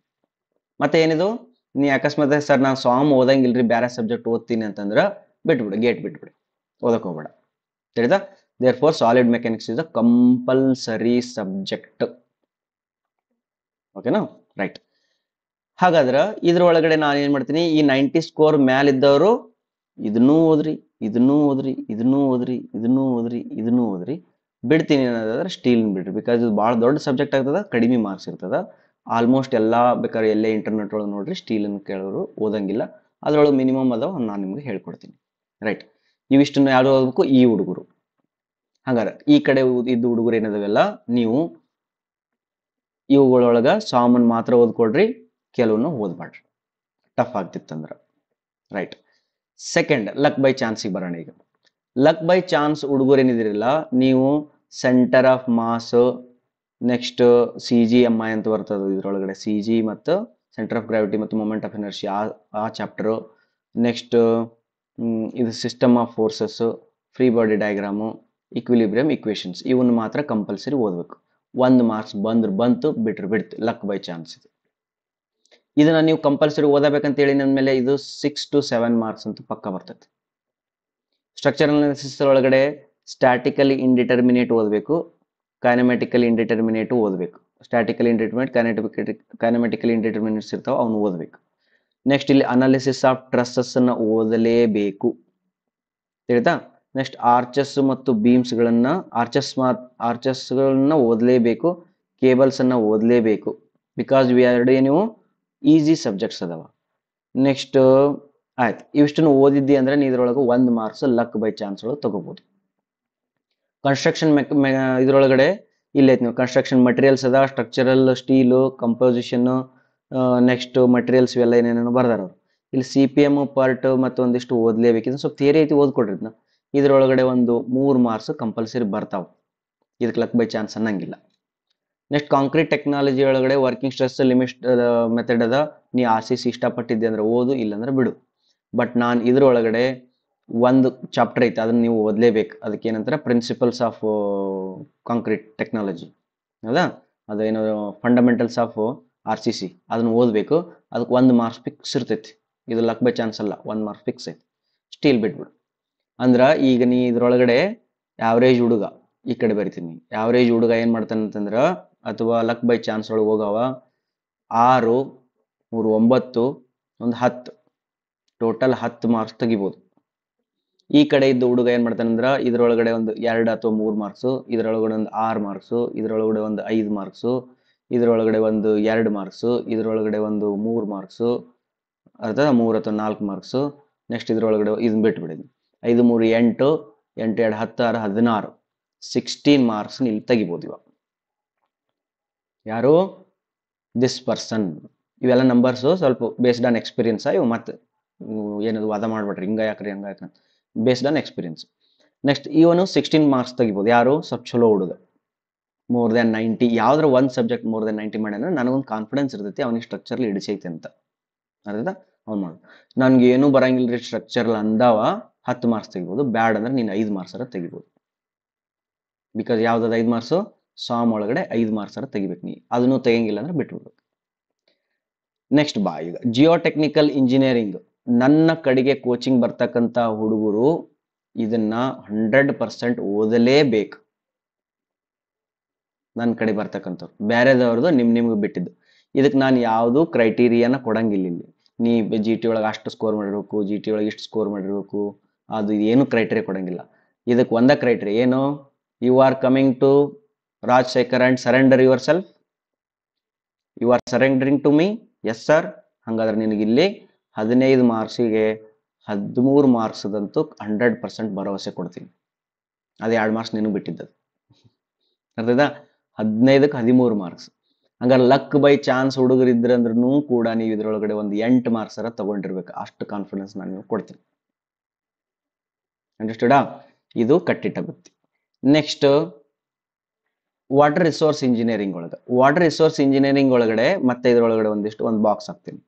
Speaker 1: ಮತ್ತೆ ಏನಿದು, ನೀ ಅಕಸ್ಮಾತ್ ಸರ್ ನಾನು ಸಾಮ್ ಓದಂಗಿಲ್ರಿ, ಬೇರೆ ಸಬ್ಜೆಕ್ಟ್ ಓದ್ತೀನಿ ಅಂತಂದ್ರೆ ಬಿಟ್ಬಿಡು, ಗೇಟ್ ಬಿಟ್ಬಿಡು, ಓದಕ್ ಹೋಗ್ಬೇಡ. ತಿಳಿದ? Therefore solid mechanics is a compulsory subject. ಓಕೆನಾ? ರೈಟ್. ಹಾಗಾದ್ರೆ ಇದ್ರೊಳಗಡೆ ನಾನು ಏನ್ ಮಾಡ್ತೀನಿ, ಈ 90 ಸ್ಕೋರ್ ಮ್ಯಾಲಿದ್ದವರು ಇದನ್ನೂ ಓದ್ರಿ, ಇದನ್ನೂ ಓದ್ರಿ, ಇದನ್ನೂ ಓದ್ರಿ, ಇದನ್ನೂ ಓದ್ರಿ, ಇದನ್ನೂ ಓದ್ರಿ. ಬಿಡ್ತೀನಿ ಅನ್ನೋದಾದ್ರೆ ಸ್ಟೀಲ್ ಬಿಡ್ರಿ, ಬಿಕಾಸ್ ಇದು ಭಾಳ ದೊಡ್ಡ ಸಬ್ಜೆಕ್ಟ್ ಆಗ್ತದ, ಕಡಿಮೆ ಮಾರ್ಕ್ಸ್ ಇರ್ತದ. ಆಲ್ಮೋಸ್ಟ್ ಎಲ್ಲ ಬೇಕಾದ್ರೆ ಎಲ್ಲೇ ಇಂಟರ್ನೆಟ್ ಒಳಗೆ ನೋಡ್ರಿ, ಸ್ಟೀಲ್ ಅನ್ನು ಕೇಳೋರು ಓದಂಗಿಲ್ಲ. ಅದ್ರೊಳಗೆ ಮಿನಿಮಮ್ ಅದಾವ, ನಾನು ನಿಮ್ಗೆ ಹೇಳ್ಕೊಡ್ತೀನಿ. ರೈಟ್. ಇವಿಷ್ಟನ್ನು ಯಾರು ಓದ್ಬೇಕು? ಈ ಹುಡುಗರು. ಹಂಗಾರೆ ಈ ಕಡೆ ಇದ್ದು ಹುಡುಗರು ಏನದವೆಲ್ಲ, ನೀವು ಇವುಗಳೊಳಗ ಸಾಮನ್ ಮಾತ್ರ ಓದ್ಕೊಡ್ರಿ, ಕೆಲವನ್ನ ಓದ್ಬೇಡ್ರಿ, ಟಫ್ ಆಗ್ತಿತ್ತಂದ್ರ. ರೈಟ್. ಸೆಕೆಂಡ್, ಲಕ್ ಬೈ ಚಾನ್ಸಿಗೆ ಬರೋಣ. ಈಗ ಲಕ್ ಬೈ ಚಾನ್ಸ್ ಹುಡುಗರು ಏನಿದಿರಲ್ಲ, ನೀವು centre of mass, next CGMI ಅಂತ ಬರ್ತದೆ ಇದ್ರೊಳಗಡೆ, CG ಮತ್ತು ಸೆಂಟರ್ ಆಫ್ ಗ್ರಾವಿಟಿ ಮತ್ತು ಮೊಮೆಂಟ್ ಆಫ್ ಎನರ್ಜಿ, ಆ ಚಾಪ್ಟರು. ನೆಕ್ಸ್ಟ್ ಇದು system of forces, free body diagram, equilibrium equations, ಇವನ್ನ ಮಾತ್ರ ಕಂಪಲ್ಸರಿ ಓದಬೇಕು. 1 ಮಾರ್ಕ್ಸ್ ಬಂತು, ಬಿಡ್ತು, ಲಕ್ ಬೈ ಚಾನ್ಸ್. ಇದನ್ನ ನೀವು ಕಂಪಲ್ಸರಿ ಓದಬೇಕಂತ ಹೇಳಿ ಅಂದಮೇಲೆ ಇದು 6 to 7 ಮಾರ್ಕ್ಸ್ ಅಂತ ಪಕ್ಕ ಬರ್ತದೆ. ಸ್ಟ್ರಕ್ಚರ್ ಅನಾಲಿಸಿಸ್ ಒಳಗಡೆ ಸ್ಟ್ಯಾಟಿಕಲಿ ಇಂಡಿಟರ್ಮಿನೇಟ್ ಓದಬೇಕು, ಕೈನಮೆಟಿಕಲಿ ಇಂಡಿಟರ್ಮಿನೇಟ್ ಓದಬೇಕು. ಸ್ಟ್ಯಾಟಿಕಲಿ ಇಂಡಿಟರ್ಮಿನೇಟ್, ಕೈನಮೆಟಿಕಲಿ ಇಂಡಿಟರ್ಮಿನೇಟ್ಸ್ ಇರ್ತಾವ, ಅವನು ಓದಬೇಕು. ನೆಕ್ಸ್ಟ್ ಇಲ್ಲಿ ಅನಾಲಿಸಿಸ್ ಆಫ್ ಟ್ರಸ್ಸಸ್ ಅನ್ನ ಓದಲೇಬೇಕು. ತಿಳಿತಾ? ನೆಕ್ಸ್ಟ್ ಆರ್ಚಸ್ ಮತ್ತು ಬೀಮ್ಸ್ಗಳನ್ನ, ಆರ್ಚಸ್ಗಳನ್ನ ಓದಲೇಬೇಕು, ಕೇಬಲ್ಸ್ ಅನ್ನ ಓದಲೇಬೇಕು. ಬಿಕಾಸ್ ಇವೆರಡು ನೀವು ಈಸಿ ಸಬ್ಜೆಕ್ಟ್ಸ್ ಅದಾವ. ನೆಕ್ಸ್ಟ್ ಆಯ್ತು, ಇವಿಷ್ಟನ್ನು ಓದಿದ್ದಿ ಅಂದ್ರೆ ನೀವು ಇದ್ರೊಳಗೆ 1 ಮಾರ್ಕ್ಸ್ ಲಕ್ ಬೈ ಚಾನ್ಸ್ ಒಳಗೆ ತಗೋಬಹುದು. ಕನ್ಸ್ಟ್ರಕ್ಷನ್ ಇದ್ರೊಳಗಡೆ ಇಲ್ಲೈತಿ, ನೀವು ಕನ್ಸ್ಟ್ರಕ್ಷನ್ ಮಟೀರಿಯಲ್ಸ್ ಅದ, structural, steel, composition, next materials ಇವೆಲ್ಲ ಏನೇನೋ ಬರ್ದಾರ ಅವ್ರು. ಇಲ್ಲಿ CPM ಪಾರ್ಟ್ ಮತ್ತು ಒಂದಿಷ್ಟು ಓದಲೇಬೇಕು. ಇದು ಸ್ವಲ್ಪ ಥಿಯರಿ ಐತಿ, ಓದ್ಕೊಡ್ರಿ ಇದನ್ನ. ಇದ್ರೊಳಗಡೆ ಒಂದು 3 ಮಾರ್ಕ್ಸ್ ಕಂಪಲ್ಸರಿ ಬರ್ತಾವ, ಇದಕ್ಕೆ ಲಕ್ ಬೈ ಚಾನ್ಸ್ ಅನ್ನಂಗಿಲ್ಲ. ನೆಕ್ಸ್ಟ್ ಕಾಂಕ್ರೀಟ್ ಟೆಕ್ನಾಲಜಿ ಒಳಗಡೆ ವರ್ಕಿಂಗ್ ಸ್ಟ್ರೆಸ್ ಲಿಮಿಟ್ ಮೆಥಡ್ ಅದ, ನೀ RCC ಇಷ್ಟಪಟ್ಟಿದ್ದೆ ಅಂದ್ರೆ ಓದು, ಇಲ್ಲಾಂದ್ರೆ ಬಿಡು. ಬಟ್ ನಾನು ಇದ್ರೊಳಗಡೆ ಒಂದು ಚಾಪ್ಟರ್ ಐತೆ, ಅದನ್ನ ನೀವು ಓದಲೇಬೇಕು. ಅದಕ್ಕೆ ಏನಂತಾರೆ, ಪ್ರಿನ್ಸಿಪಲ್ಸ್ ಆಫ್ ಕಾಂಕ್ರೀಟ್ ಟೆಕ್ನಾಲಜಿ, ಹೌದಾ? ಅದೇನೋ ಫಂಡಮೆಂಟಲ್ಸ್ ಆಫ್ RCC, ಅದನ್ನ ಓದಬೇಕು. ಅದಕ್ಕೆ 1 ಮಾರ್ಕ್ಸ್ ಫಿಕ್ಸ್ ಇರ್ತೈತಿ. ಇದು ಲಕ್ ಬೈ ಚಾನ್ಸ್ ಅಲ್ಲ, 1 ಮಾರ್ಕ್ಸ್ ಫಿಕ್ಸ್ ಐತಿ. ಸ್ಟೀಲ್ ಬಿಟ್ಬಿಡು. ಅಂದ್ರ ಈಗ ನೀ ಇದ್ರೊಳಗಡೆ ಆವರೇಜ್ ಹುಡುಗ, ಈ ಕಡೆ ಬರಿತೀನಿ, ಆವರೇಜ್ ಹುಡುಗ ಏನ್ ಮಾಡ್ತಾನೆ ಅಂತಂದ್ರ, ಅಥವಾ ಲಕ್ ಬೈ ಚಾನ್ಸ್ ಒಳಗೆ ಹೋಗವ 6, 3, 9, 1, 10, ಟೋಟಲ್ 10 ಮಾರ್ಕ್ಸ್ ತೆಗಿಬೋದು. ಈ ಕಡೆ ಇದ್ದ ಹುಡುಗ ಏನ್ ಮಾಡ್ತಾನಂದ್ರ, ಇದ್ರೊಳಗಡೆ ಒಂದು 2 ಅಥವಾ 3 ಮಾರ್ಕ್ಸು, ಇದ್ರೊಳಗಡೆ ಒಂದು 6 ಮಾರ್ಕ್ಸು, ಇದ್ರೊಳಗಡೆ ಒಂದು 5 ಮಾರ್ಕ್ಸು, ಇದ್ರೊಳಗಡೆ ಒಂದು 2 ಮಾರ್ಕ್ಸು, ಇದ್ರೊಳಗಡೆ ಒಂದು 3 ಮಾರ್ಕ್ಸು, ಅರ್ಥ 3 ಅಥವಾ 4 ಮಾರ್ಕ್ಸು. ನೆಕ್ಸ್ಟ್ ಇದ್ರೊಳಗಡೆ ಇದನ್ನ ಬಿಟ್ಬಿಡಿದ್ವಿ. 5, 3, 8, 8, 2, 10, 6, 16, 16 ಮಾರ್ಕ್ಸ್ ಇಲ್ಲಿ ತೆಗಿಬೋದು. ಇವಾಗ ಯಾರು? This person. ಇವೆಲ್ಲ ನಂಬರ್ಸು ಸ್ವಲ್ಪ ಬೇಸ್ಡ್ ಆನ್ ಎಕ್ಸ್ಪೀರಿಯನ್ಸ್. ಇವು ಮತ್ತೆ ಏನದು ವಾದ ಮಾಡ್ಬೇಡ್ರಿ, ಹಿಂಗ ಯಾಕ್ರಿ ಹಂಗ ಯಾಕಂತ, ಬೇಸ್ಡ್ ಆನ್ ಎಕ್ಸ್ಪೀರಿಯನ್ಸ್. ನೆಕ್ಸ್ಟ್ ಇವನು 16 ಮಾರ್ಕ್ಸ್ ತೆಗಿಬೋದು. ಯಾರು? ಸ್ವಲ್ಪ ಚಲೋ ಹುಡುಗ, more than 90, ಯಾವ್ದ್ರ ಒಂದು ಸಬ್ಜೆಕ್ಟ್ more than 90 ಮಾಡ್ಯಾನ, ನನಗೊಂದು ಕಾನ್ಫಿಡೆನ್ಸ್ ಇರ್ತೈತಿ ಅವನಿಗೆ ಸ್ಟ್ರಕ್ಚರ್ಲಿ ಹಿಡಿಸೈತಿ ಅಂತ. ಅರ್ಧ ಅವ್ನು ಮಾಡು, ನನ್ಗೆ ಏನೂ ಬರಂಗಿಲ್ರಿ ಸ್ಟ್ರಕ್ಚರ್ಲ್ ಅಂದವ 10 ಮಾರ್ಕ್ಸ್ ತೆಗಿಬೋದು. ಬ್ಯಾಡ್ ಅಂದ್ರೆ ನೀನು 5 ಮಾರ್ಕ್ಸ್ ತೆಗಿಬೋದು. ಬಿಕಾಸ್ ಯಾವ್ದಾದ್ರು 5 ಮಾರ್ಕ್ಸು ಸಾಮ್ ಒಳಗಡೆ 5 ಮಾರ್ಕ್ಸ್ ತೆಗಿಬೇಕು. ನೀ ಅದನ್ನು ತೆಗಿಯಂಗಿಲ್ಲ ಅಂದ್ರೆ ಬಿಟ್ಬಿಡ್ಬೇಕು. ನೆಕ್ಸ್ಟ್ ಬಾ, ಈಗ ಜಿಯೋ ಟೆಕ್ನಿಕಲ್ ಇಂಜಿನಿಯರಿಂಗ್. ನನ್ನ ಕಡೆಗೆ ಕೋಚಿಂಗ್ ಬರ್ತಕ್ಕಂಥ ಹುಡುಗರು ಇದನ್ನ 100% ಓದಲೇಬೇಕು. ನನ್ನ ಕಡೆ ಬರ್ತಕ್ಕಂಥವ್ರು, ಬೇರೆದವ್ರದ್ದು ನಿಮ್ಗೆ ಬಿಟ್ಟಿದ್ದು. ಇದಕ್ಕೆ ನಾನು ಯಾವುದು ಕ್ರೈಟೀರಿಯಾನ ಕೊಡಂಗಿಲ್ಲ. ಇಲ್ಲಿ ನೀ GT ಒಳಗೆ ಅಷ್ಟು ಸ್ಕೋರ್ ಮಾಡಿರ್ಬೇಕು, GT ಒಳಗೆ ಇಷ್ಟು ಸ್ಕೋರ್ ಮಾಡಿರ್ಬೇಕು, ಅದು ಏನು ಕ್ರೈಟೀರಿಯಾ ಕೊಡಂಗಿಲ್ಲ. ಇದಕ್ಕೆ ಒಂದ ಕ್ರೈಟೀರಿಯಾ ಏನು? You are coming to Rajashekar and surrender yourself. You are surrendering to me. Yes sir. ಹಾಗಾದ್ರೆ ನಿನಗಿಲ್ಲಿ 15 ಮಾರ್ಕ್ಸಿಗೆ 13 ಮಾರ್ಕ್ಸ್ದಂತೂ 100% ಭರವಸೆ ಕೊಡ್ತೀನಿ. ಅದು 2 ಮಾರ್ಕ್ಸ್ ನಿನಗೆ ಬಿಟ್ಟಿದ್ದದು. ಅರ್ಥದ 15ಕ್ಕೆ 13 ಮಾರ್ಕ್ಸ್. ಹಂಗಾರೆ ಲಕ್ ಬೈ ಚಾನ್ಸ್ ಹುಡುಗರು ಇದ್ರಂದ್ರೂ ಕೂಡ ನೀವು ಇದ್ರೊಳಗಡೆ ಒಂದು 8 ಮಾರ್ಕ್ಸ್ ತಗೊಂಡಿರ್ಬೇಕು. ಅಷ್ಟು ಕಾನ್ಫಿಡೆನ್ಸ್ ನಾನು ನಿಮಗೆ ಕೊಡ್ತೀನಿ. ಅಂಡರ್ಸ್ಟುಡಾ? ಇದು ಕಟ್ಟಿಟ್ಟ ಬುತ್ತಿ. ನೆಕ್ಸ್ಟ್ ವಾಟರ್ ರಿಸೋರ್ಸ್ ಇಂಜಿನಿಯರಿಂಗ್ ಒಳಗೆ, ವಾಟರ್ ರಿಸೋರ್ಸ್ ಇಂಜಿನಿಯರಿಂಗ್ ಒಳಗಡೆ ಮತ್ತೆ ಇದ್ರೊಳಗಡೆ ಒಂದು ಬಾಕ್ಸ್ ಹಾಕ್ತೀನಿ,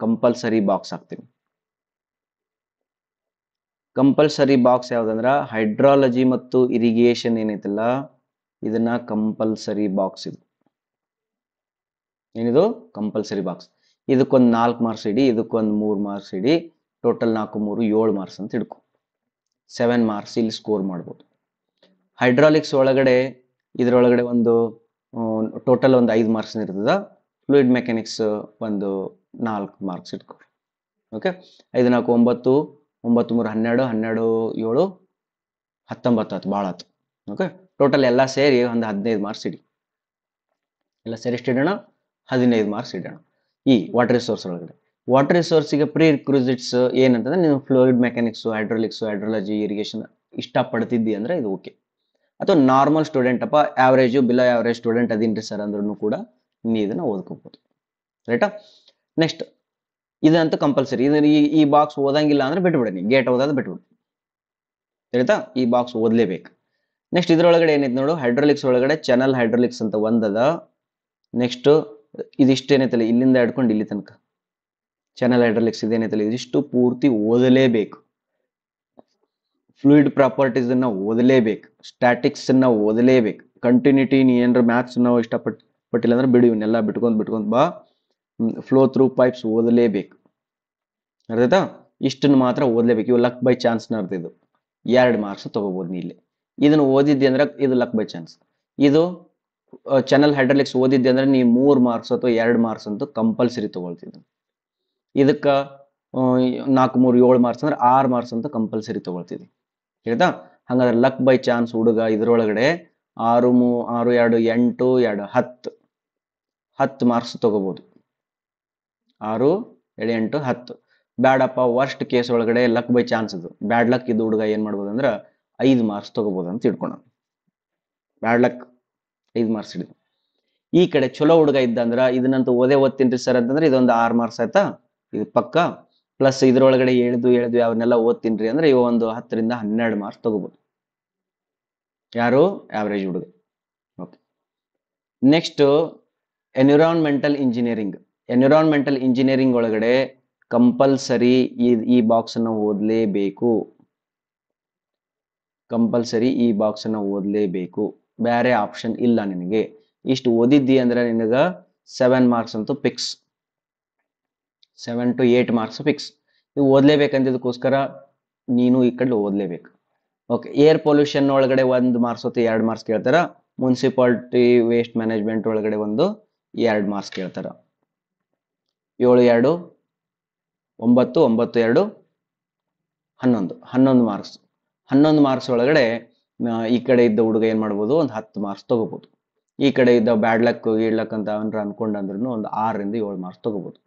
Speaker 1: ಕಂಪಲ್ಸರಿ ಬಾಕ್ಸ್ ಹಾಕ್ತೀನಿ. ಕಂಪಲ್ಸರಿ ಬಾಕ್ಸ್ ಯಾವ್ದಂದ್ರ ಹೈಡ್ರಾಲಜಿ ಮತ್ತು ಇರಿಗೇಷನ್ ಏನೈತಲ್ಲ, ಇದನ್ನ ಕಂಪಲ್ಸರಿ ಬಾಕ್ಸ್. ಇದು ಏನಿದು ಕಂಪಲ್ಸರಿ ಬಾಕ್ಸ್. ಇದಕ್ಕೊಂದು 4 ಮಾರ್ಕ್ಸ್ ಇಡಿ, ಇದಕ್ಕೊಂದು 3 ಮಾರ್ಕ್ಸ್ ಇಡಿ, ಟೋಟಲ್ 4 3 7 ಮಾರ್ಕ್ಸ್ ಅಂತ ಹಿಡ್ಕೊ. 7 ಮಾರ್ಕ್ಸ್ ಇಲ್ಲಿ ಸ್ಕೋರ್ ಮಾಡ್ಬೋದು. ಹೈಡ್ರಾಲಿಕ್ಸ್ ಒಳಗಡೆ ಇದರೊಳಗಡೆ ಒಂದು ಟೋಟಲ್ ಒಂದು 5 ಮಾರ್ಕ್ಸ್ ಇರ್ತದ. ಫ್ಲೂಯಿಡ್ ಮೆಕ್ಯಾನಿಕ್ಸ್ ಒಂದು 4 ಮಾರ್ಕ್ಸ್ ಇಟ್ಕೊ. ಓಕೆ, 5 4 9 9 3 12 12 7 19 ಆಯ್ತು, ಭಾಳ ಆಯ್ತು. ಓಕೆ, ಟೋಟಲ್ ಎಲ್ಲ ಸೇರಿ ಒಂದು 15 ಮಾರ್ಕ್ಸ್ ಇಡಿ. ಎಲ್ಲ ಸೇರಿ ಎಷ್ಟು ಇಡೋಣ? 15 ಮಾರ್ಕ್ಸ್ ಇಡೋಣ ಈ ವಾಟರ್ ರಿಸೋರ್ಸ್ ಒಳಗಡೆ. ವಾಟರ್ ರಿಸೋರ್ಸಿಗೆ ಪ್ರೀ ರಿಕ್ವಿಸಿಟ್ಸ್ ಏನಂತಂದ್ರೆ ನೀವು ಫ್ಲೂಯಿಡ್ ಮೆಕ್ಯಾನಿಕ್ಸು, ಹೈಡ್ರಾಲಜಿ, ಇರಿಗೇಷನ್ ಇಷ್ಟಪಡ್ತಿದ್ದಿ ಅಂದ್ರೆ ಇದು ಓಕೆ. ಅಥವಾ ನಾರ್ಮಲ್ ಸ್ಟೂಡೆಂಟ್ ಅಪ್ಪ, ಆವ್ರೇಜು ಬಿಲೋ ಆವ್ರೇಜ್ ಸ್ಟೂಡೆಂಟ್ ಅದೀನ್ರಿ ಸರ್ ಅಂದ್ರೂ ಕೂಡ ನೀವು ಇದನ್ನ ಓದ್ಕೋಬಹುದು. ರೈಟಾ? ನೆಕ್ಸ್ಟ್ ಇದಂತೂ ಕಂಪಲ್ಸರಿ. ಇದನ್ನ ಈ ಬಾಕ್ಸ್ ಓದಂಗಿಲ್ಲ ಅಂದ್ರೆ ಬಿಟ್ಬಿಡಿ, ಗೇಟ್ ಓದೋದು ಬಿಟ್ಬಿಡಿ. ಆಯ್ತಾ? ಈ ಬಾಕ್ಸ್ ಓದ್ಲೇಬೇಕು. ನೆಕ್ಸ್ಟ್ ಇದ್ರೊಳಗಡೆ ಏನೈತೆ ನೋಡು, ಹೈಡ್ರಾಲಿಕ್ಸ್ ಒಳಗಡೆ ಚಾನಲ್ ಹೈಡ್ರಾಲಿಕ್ಸ್ ಅಂತ ಒಂದದ. ನೆಕ್ಸ್ಟ್ ಇದಿಷ್ಟೇನೈತಲ್ಲ, ಇಲ್ಲಿಂದ ಹಿಡ್ಕೊಂಡು ಇಲ್ಲಿ ತನಕ ಚಾನಲ್ ಹೈಡ್ರಾಲಿಕ್ಸ್ ಇದೇನೈತಲ್ಲ, ಇದಿಷ್ಟು ಪೂರ್ತಿ ಓದಲೇಬೇಕು. ಫ್ಲೂಯಿಡ್ ಪ್ರಾಪರ್ಟೀಸ್ ಅನ್ನ ಓದಲೇಬೇಕು, ಸ್ಟ್ಯಾಟಿಕ್ಸ್ ಅನ್ನ ಓದಲೇಬೇಕು. ಕಂಟಿನ್ಯೂಟಿ ನೀ ಏನಾರ ಮ್ಯಾಥ್ಸ್ ನಾವು ಇಷ್ಟಪಟ್ಟಿಲ್ಲ ಅಂದ್ರೆ ಬಿಡಿ, ಇವನ್ನೆಲ್ಲ ಬಿಟ್ಕೊಂಡ್ ಬಾ. ಫ್ಲೋ ಥ್ರೂ ಪೈಪ್ಸ್ ಓದಲೇಬೇಕು. ಅರ್ಥಾಯ್ತಾ? ಇಷ್ಟನ್ನು ಮಾತ್ರ ಓದಲೇಬೇಕು. ಇವು ಲಕ್ ಬೈ ಚಾನ್ಸ್ ನರ್ದಿದ್ದು 2 ಮಾರ್ಕ್ಸ್ ತಗೋಬಹುದು ನೀ ಇಲ್ಲಿ. ಇದನ್ನು ಓದಿದ್ದೆ ಅಂದ್ರೆ ಇದು ಲಕ್ ಬೈ ಚಾನ್ಸ್. ಇದು ಚಾನಲ್ ಹೈಡ್ರಾಲಿಕ್ಸ್ ಓದಿದ್ದೆ ಅಂದ್ರೆ ನೀವು 3 ಮಾರ್ಕ್ಸ್ ಅಥವಾ 2 ಮಾರ್ಕ್ಸ್ ಅಂತೂ ಕಂಪಲ್ಸರಿ ತಗೊಳ್ತಿದ್ದೆ. ಇದಕ್ಕ 4 3 7 ಮಾರ್ಕ್ಸ್ ಅಂದ್ರೆ 6 ಮಾರ್ಕ್ಸ್ ಅಂತ ಕಂಪಲ್ಸರಿ ತಗೊಳ್ತಿದ್ದೆ. ಆಯ್ತಾ? ಹಂಗಾದ್ರೆ ಲಕ್ ಬೈ ಚಾನ್ಸ್ ಹುಡುಗ ಇದ್ರೊಳಗಡೆ 6 2 8 2 10 ಮಾರ್ಕ್ಸ್ ತಗೋಬಹುದು. 6 7 8 10. ಬ್ಯಾಡಪ್ಪ, ವರ್ಸ್ಟ್ ಕೇಸ್ ಒಳಗಡೆ ಲಕ್ ಬೈ ಚಾನ್ಸ್ ಇದು ಬ್ಯಾಡ್ ಲಕ್ ಇದು ಹುಡುಗ ಏನ್ ಮಾಡ್ಬೋದು ಅಂದ್ರೆ 5 ಮಾರ್ಕ್ಸ್ ತಗೋಬಹುದು ಅಂತ ತಿಳ್ಕೊಳ. ಬ್ಯಾಡ್ ಲಕ್ 5 ಮಾರ್ಕ್ಸ್ ಹಿಡಿದು. ಈ ಕಡೆ ಚಲೋ ಹುಡುಗ ಇದ್ದ ಅಂದ್ರ ಇದನ್ನಂತೂ ಓದ್ತೀನಿ ಸರ್ ಅಂತಂದ್ರೆ ಇದೊಂದು 6 ಮಾರ್ಕ್ಸ್ ಆಯ್ತಾ, ಇದು ಪಕ್ಕ. ಪ್ಲಸ್ ಇದ್ರೊಳಗಡೆ ಎಳ್ದು ಅವನ್ನೆಲ್ಲ ಓದ್ತೀನಿ ಅಂದ್ರೆ ಇವ ಒಂದು 10 ರಿಂದ 12 ಮಾರ್ಕ್ಸ್ ತಗೋಬಹುದು. ಯಾರು? ಆವರೇಜ್ ಹುಡುಗ. Okay, next environmental engineering. Environmental engineering ಒಳಗಡೆ ಕಂಪಲ್ಸರಿ ಈ ಬಾಕ್ಸ್ ಅನ್ನು ಓದಲೇಬೇಕು. ಕಂಪಲ್ಸರಿ ಈ ಬಾಕ್ಸ್ ಅನ್ನು ಓದಲೇಬೇಕು, ಬೇರೆ ಆಪ್ಷನ್ ಇಲ್ಲ ನಿನಗೆ. ಇಷ್ಟು ಓದಿದ್ದಿ ಅಂದ್ರೆ ನಿನಗ 7 ಮಾರ್ಕ್ಸ್ ಅಂತೂ ಫಿಕ್ಸ್, 7 to 8 ಮಾರ್ಕ್ಸ್ ಫಿಕ್ಸ್. ನೀವು ಓದ್ಲೇಬೇಕಂತಿದ್ದಕ್ಕೋಸ್ಕರ ನೀನು ಈ ಕಡೆ ಓದ್ಲೇಬೇಕು. ಓಕೆ, ಏರ್ ಪೊಲ್ಯೂಷನ್ ಒಳಗಡೆ 1 ಮಾರ್ಕ್ಸ್ ಅಥವಾ 2 ಮಾರ್ಕ್ಸ್ ಕೇಳ್ತಾರ. ಮುನ್ಸಿಪಾಲಿಟಿ ವೇಸ್ಟ್ ಮ್ಯಾನೇಜ್ಮೆಂಟ್ ಒಳಗಡೆ 2 ಮಾರ್ಕ್ಸ್ ಕೇಳ್ತಾರ. 7 2 9 9 2 11 ಮಾರ್ಕ್ಸ್. 11 ಮಾರ್ಕ್ಸ್ ಒಳಗಡೆ ಈ ಕಡೆ ಇದ್ದ ಹುಡುಗ ಏನ್ ಮಾಡ್ಬೋದು, ಒಂದು 10 ಮಾರ್ಕ್ಸ್ ತಗೋಬಹುದು. ಈ ಕಡೆ ಇದ್ದ ಬ್ಯಾಡ್ ಲಕ್ ಗೀಡ್ಲಕ್ ಅಂತ ಅವನ್ರ ಅನ್ಕೊಂಡಂದ್ರೂ ಒಂದು 6 ರಿಂದ 7 ಮಾರ್ಕ್ಸ್ ತಗೋಬಹುದು.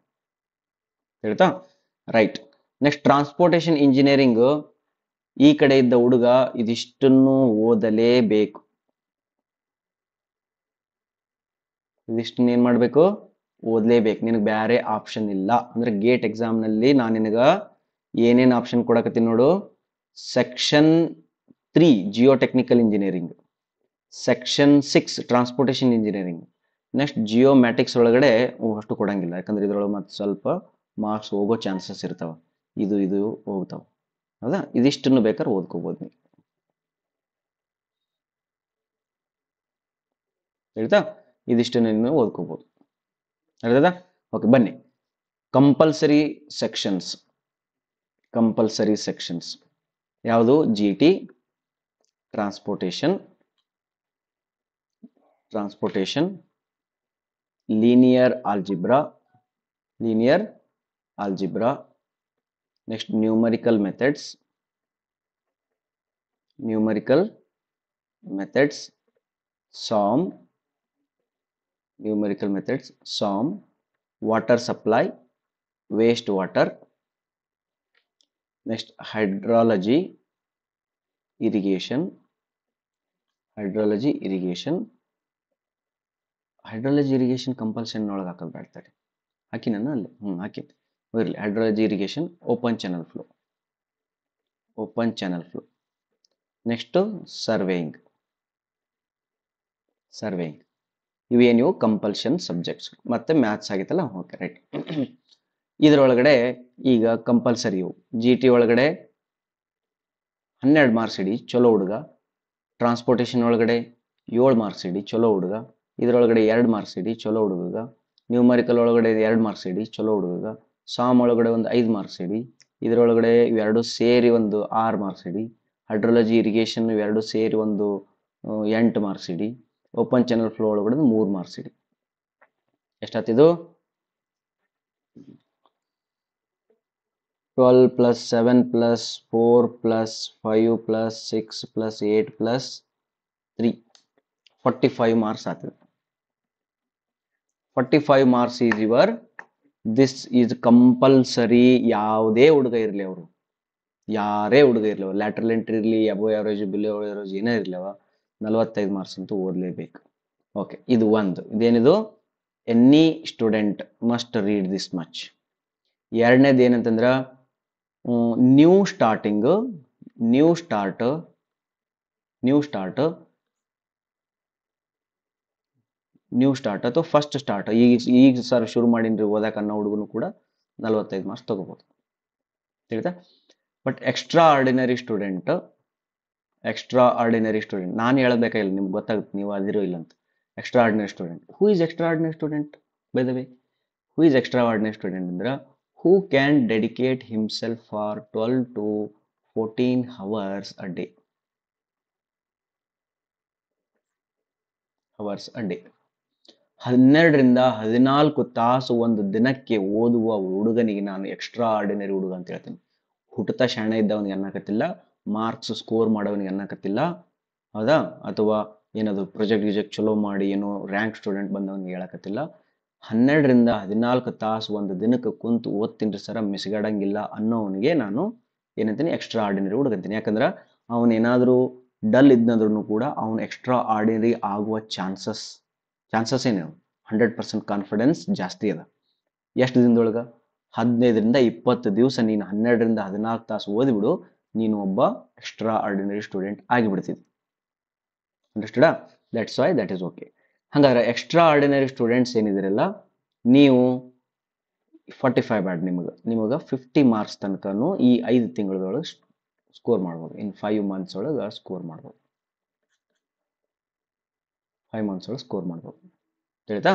Speaker 1: ಹೇಳ್ತಾ? ರೈಟ್. Next transportation engineering. ಈ ಕಡೆ ಇದ್ದ ಹುಡುಗ ಇದಿಷ್ಟನ್ನು ಓದಲೇಬೇಕು. ಇದಿಷ್ಟನ್ನ ಏನ್ ಮಾಡ್ಬೇಕು? ಓದ್ಲೇಬೇಕು. ನಿನಗೆ ಬೇರೆ ಆಪ್ಷನ್ ಇಲ್ಲ. ಅಂದ್ರೆ ಗೇಟ್ ಎಕ್ಸಾಮ್ ನಲ್ಲಿ ನಾನು ನಿನಗ ಏನೇನ್ ಆಪ್ಷನ್ ಕೊಡಕತ್ತೀನಿ ನೋಡು. Section 3 geotechnical engineering, section 6 transportation engineering, next geomatics ಒಳಗಡೆ ಅಷ್ಟು ಕೊಡಂಗಿಲ್ಲ, ಯಾಕಂದ್ರೆ ಇದ್ರೊಳಗೆ ಮತ್ತೆ ಸ್ವಲ್ಪ ಮಾರ್ಕ್ಸ್ ಹೋಗೋ ಚಾನ್ಸಸ್ ಇರ್ತಾವ. ಇದು ಹೋಗ್ತಾವ. ಹೌದಾ? ಇದಿಷ್ಟನ್ನು ಬೇಕಾದ್ರೆ ಓದ್ಕೋಬಹುದು ನೀವು. ಹೇಳ್ತಾ? ಇದಿಷ್ಟನ್ನು ನೀವು ಓದ್ಕೋಬಹುದು. ಅರ್ಥದ? ಓಕೆ, ಬನ್ನಿ. Compulsory sections. ಕಂಪಲ್ಸರಿ ಸೆಕ್ಷನ್ಸ್ ಯಾವುದು? GT, transportation, linear algebra, next numerical methods, SOM, water supply, waste water, next hydrology, irrigation, hydrology irrigation compulsion ಒಳಗೆ ಹಾಕೋದು ಬೇಡ್ತಾರೆ. ಹಾಕಿ ನಾನು ಅಲ್ಲಿ ಹಾಕಿದ್ದು ಇರಲಿ. Hydrology irrigation open channel flow. Next surveying ಇವೇನು ಕಂಪಲ್ಷನ್ ಸಬ್ಜೆಕ್ಟ್ಸ್. ಮತ್ತೆ ಮ್ಯಾಥ್ಸ್ ಆಗಿತ್ತಲ್ಲ, ಓಕೆ ರೈಟ್. ಇದರೊಳಗಡೆ ಈಗ ಕಂಪಲ್ಸರಿ ಇವು GT ಒಳಗಡೆ 12 ಮಾರ್ಕ್ಸ್ ಇಡಿ ಚಲೋ ಹುಡುಗ. ಟ್ರಾನ್ಸ್ಪೋರ್ಟೇಷನ್ ಒಳಗಡೆ 7 ಮಾರ್ಕ್ಸ್ ಇಡಿ ಚಲೋ ಹುಡುಗ. ಇದರೊಳಗಡೆ 2 ಮಾರ್ಕ್ಸ್ ಇಡಿ ಚಲೋ ಹುಡುಗ. ನ್ಯೂಮರಿಕಲ್ ಒಳಗಡೆ 2 ಮಾರ್ಕ್ಸ್ ಇಡಿ ಚಲೋ ಹುಡುಗ. ಸಾಮ್ ಒಳಗಡೆ ಒಂದು 5 ಮಾರ್ಕ್ಸ್ ಇಡಿ. ಇದರೊಳಗಡೆ ಇವೆರಡು ಸೇರಿ ಒಂದು 6 ಮಾರ್ಕ್ಸ್ ಇಡಿ. ಹೈಡ್ರಾಲಜಿ ಇರಿಗೇಷನ್ ಇವೆರಡು ಸೇರಿ ಒಂದು 8 ಮಾರ್ಕ್ಸ್ ಇಡಿ. ಓಪನ್ ಚಾನಲ್ ಫ್ಲೋ ಒಳಗಡೆ 3 ಮಾರ್ಕ್ಸ್ ಇಡಿ. ಎಷ್ಟಾಗ್ತಿದು? 12 + 7 + 4 + 5 + 6 + 8 + 3 45 ಮಾರ್ಕ್ಸ್ ಆಗ್ತದೆ. 45 marks is your. This is compulsory. ಯಾವುದೇ ಹುಡುಗ ಇರಲಿ, ಅವರು ಯಾರೇ ಹುಡುಗ ಇರಲಿ, ಲ್ಯಾಟ್ರಲ್ ಎಂಟ್ರಿ ಇರಲಿ, ಅಬೋ ಅವರೇಜ್ ಬಿಲೋ ಅವರೇಜ್ ಏನೇ ಇರಲಿ, 45 ಮಾರ್ಕ್ಸ್ ಅಂತೂ ಓದಲೇಬೇಕು. ಓಕೆ, ಇದು ಒಂದು. ಇದೇನಿದು? Any student must read this much. ಎರಡನೇದು ಏನಂತಂದ್ರೆ ನ್ಯೂ ಸ್ಟಾರ್ಟ್ ಅಥವಾ ಫಸ್ಟ್ ಸ್ಟಾರ್ಟ್. ಈಗ ಸರ್ ಶುರು ಮಾಡಿನ್ರಿ ಓದಕ್ಕೆ ಅನ್ನೋ ಹುಡುಗನು ಕೂಡ 45 ಮಾರ್ಕ್ಸ್ ತಗೋಬಹುದು. ತಿಳಿತಾ? ಬಟ್ ಎಕ್ಸ್ಟ್ರಾ ಆರ್ಡಿನರಿ ಸ್ಟೂಡೆಂಟ್ ನಾನು ಹೇಳಬೇಕಾಗಿಲ್ಲ, ನಿಮ್ಗೆ ಗೊತ್ತಾಗುತ್ತೆ ನೀವು ಅದಿರೋ ಇಲ್ಲ ಅಂತ. Extra ordinary student. Who is extra ordinary student? By the way, who is extra ordinary student ಅಂದ್ರೆ who can dedicate himself for 12 to 14 hours a day. 12 ರಿಂದ 14 ತಾಸು ಒಂದು ದಿನಕ್ಕೆ ಓದುವ ಹುಡುಗನಿಗೆ ನಾನು ಎಕ್ಸ್ಟ್ರಾ ಆರ್ಡಿನರಿ ಹುಡುಗ ಅಂತ ಹೇಳ್ತೀನಿ. ಹುಟ್ಟುತ್ತಾ ಶಾಣೆ ಇದ್ದವನಿಗೆ ಅನ್ನಕತ್ತಿಲ್ಲ, ಮಾರ್ಕ್ಸ್ ಸ್ಕೋರ್ ಮಾಡೋವನಿಗೆ ಅನ್ನಕತ್ತಿಲ್ಲ, ಹೌದಾ? ಅಥವಾ ಏನದು ಪ್ರೊಜೆಕ್ಟ್ ಚಲೋ ಮಾಡಿ ಏನೋ ರ್ಯಾಂಕ್ ಸ್ಟೂಡೆಂಟ್ ಬಂದವನಿಗೆ ಹೇಳಕತ್ತಿಲ್ಲ. 12 ರಿಂದ 14 ತಾಸು ಒಂದು ದಿನಕ್ಕೆ ಕುಂತು ಓದ್ತೀನಿ ಸರ, ಮಿಸ್ಗಾಡಂಗಿಲ್ಲ ಅನ್ನೋವನಿಗೆ ನಾನು ಏನಂತೀನಿ? ಎಕ್ಸ್ಟ್ರಾ ಆರ್ಡಿನರಿ ಹುಡುಗ ಅಂತೀನಿ. ಯಾಕಂದ್ರೆ ಅವನೇನಾದರೂ ಡಲ್ ಇದ್ನಂದ್ರೂ ಕೂಡ ಅವನು ಎಕ್ಸ್ಟ್ರಾ ಆರ್ಡಿನರಿ ಆಗುವ ಚಾನ್ಸಸ್ ಏನು? 100% ಕಾನ್ಫಿಡೆನ್ಸ್ ಜಾಸ್ತಿ ಅದ. ಎಷ್ಟು ದಿನದೊಳಗೆ? 15 ರಿಂದ 20 ದಿವಸ ನೀನು 12 ರಿಂದ 14 ತಾಸು ಓದಿಬಿಡು, ನೀನು ಒಬ್ಬ ಎಕ್ಸ್ಟ್ರಾ ಆರ್ಡಿನರಿ ಸ್ಟೂಡೆಂಟ್ ಆಗಿಬಿಡ್ತಿದ್ದಿ. ಅಂಡರ್ಸ್ಟುಡಾ? That's why that is okay. ಹಾಗಾದ್ರೆ ಎಕ್ಸ್ಟ್ರಾ ಆರ್ಡಿನರಿ ಸ್ಟೂಡೆಂಟ್ಸ್ ಏನಿದಿರಲ್ಲ, ನೀವು 45 ಬ್ಯಾಡ್, ನಿಮಗೆ 50 ಮಾರ್ಕ್ಸ್ ತನಕನೂ ಈ 5 ತಿಂಗಳದೊಳಗೆ ಸ್ಕೋರ್ ಮಾಡ್ಬೋದು. ಇನ್ 5 ಮಂತ್ಸ್ ಒಳಗೆ ಸ್ಕೋರ್ ಮಾಡ್ಬೋದು. 5 ಮಂತ್ಸ್ ಒಳಗೆ ಸ್ಕೋರ್ ಮಾಡ್ಬೋದು. ತಿಳಿತಾ?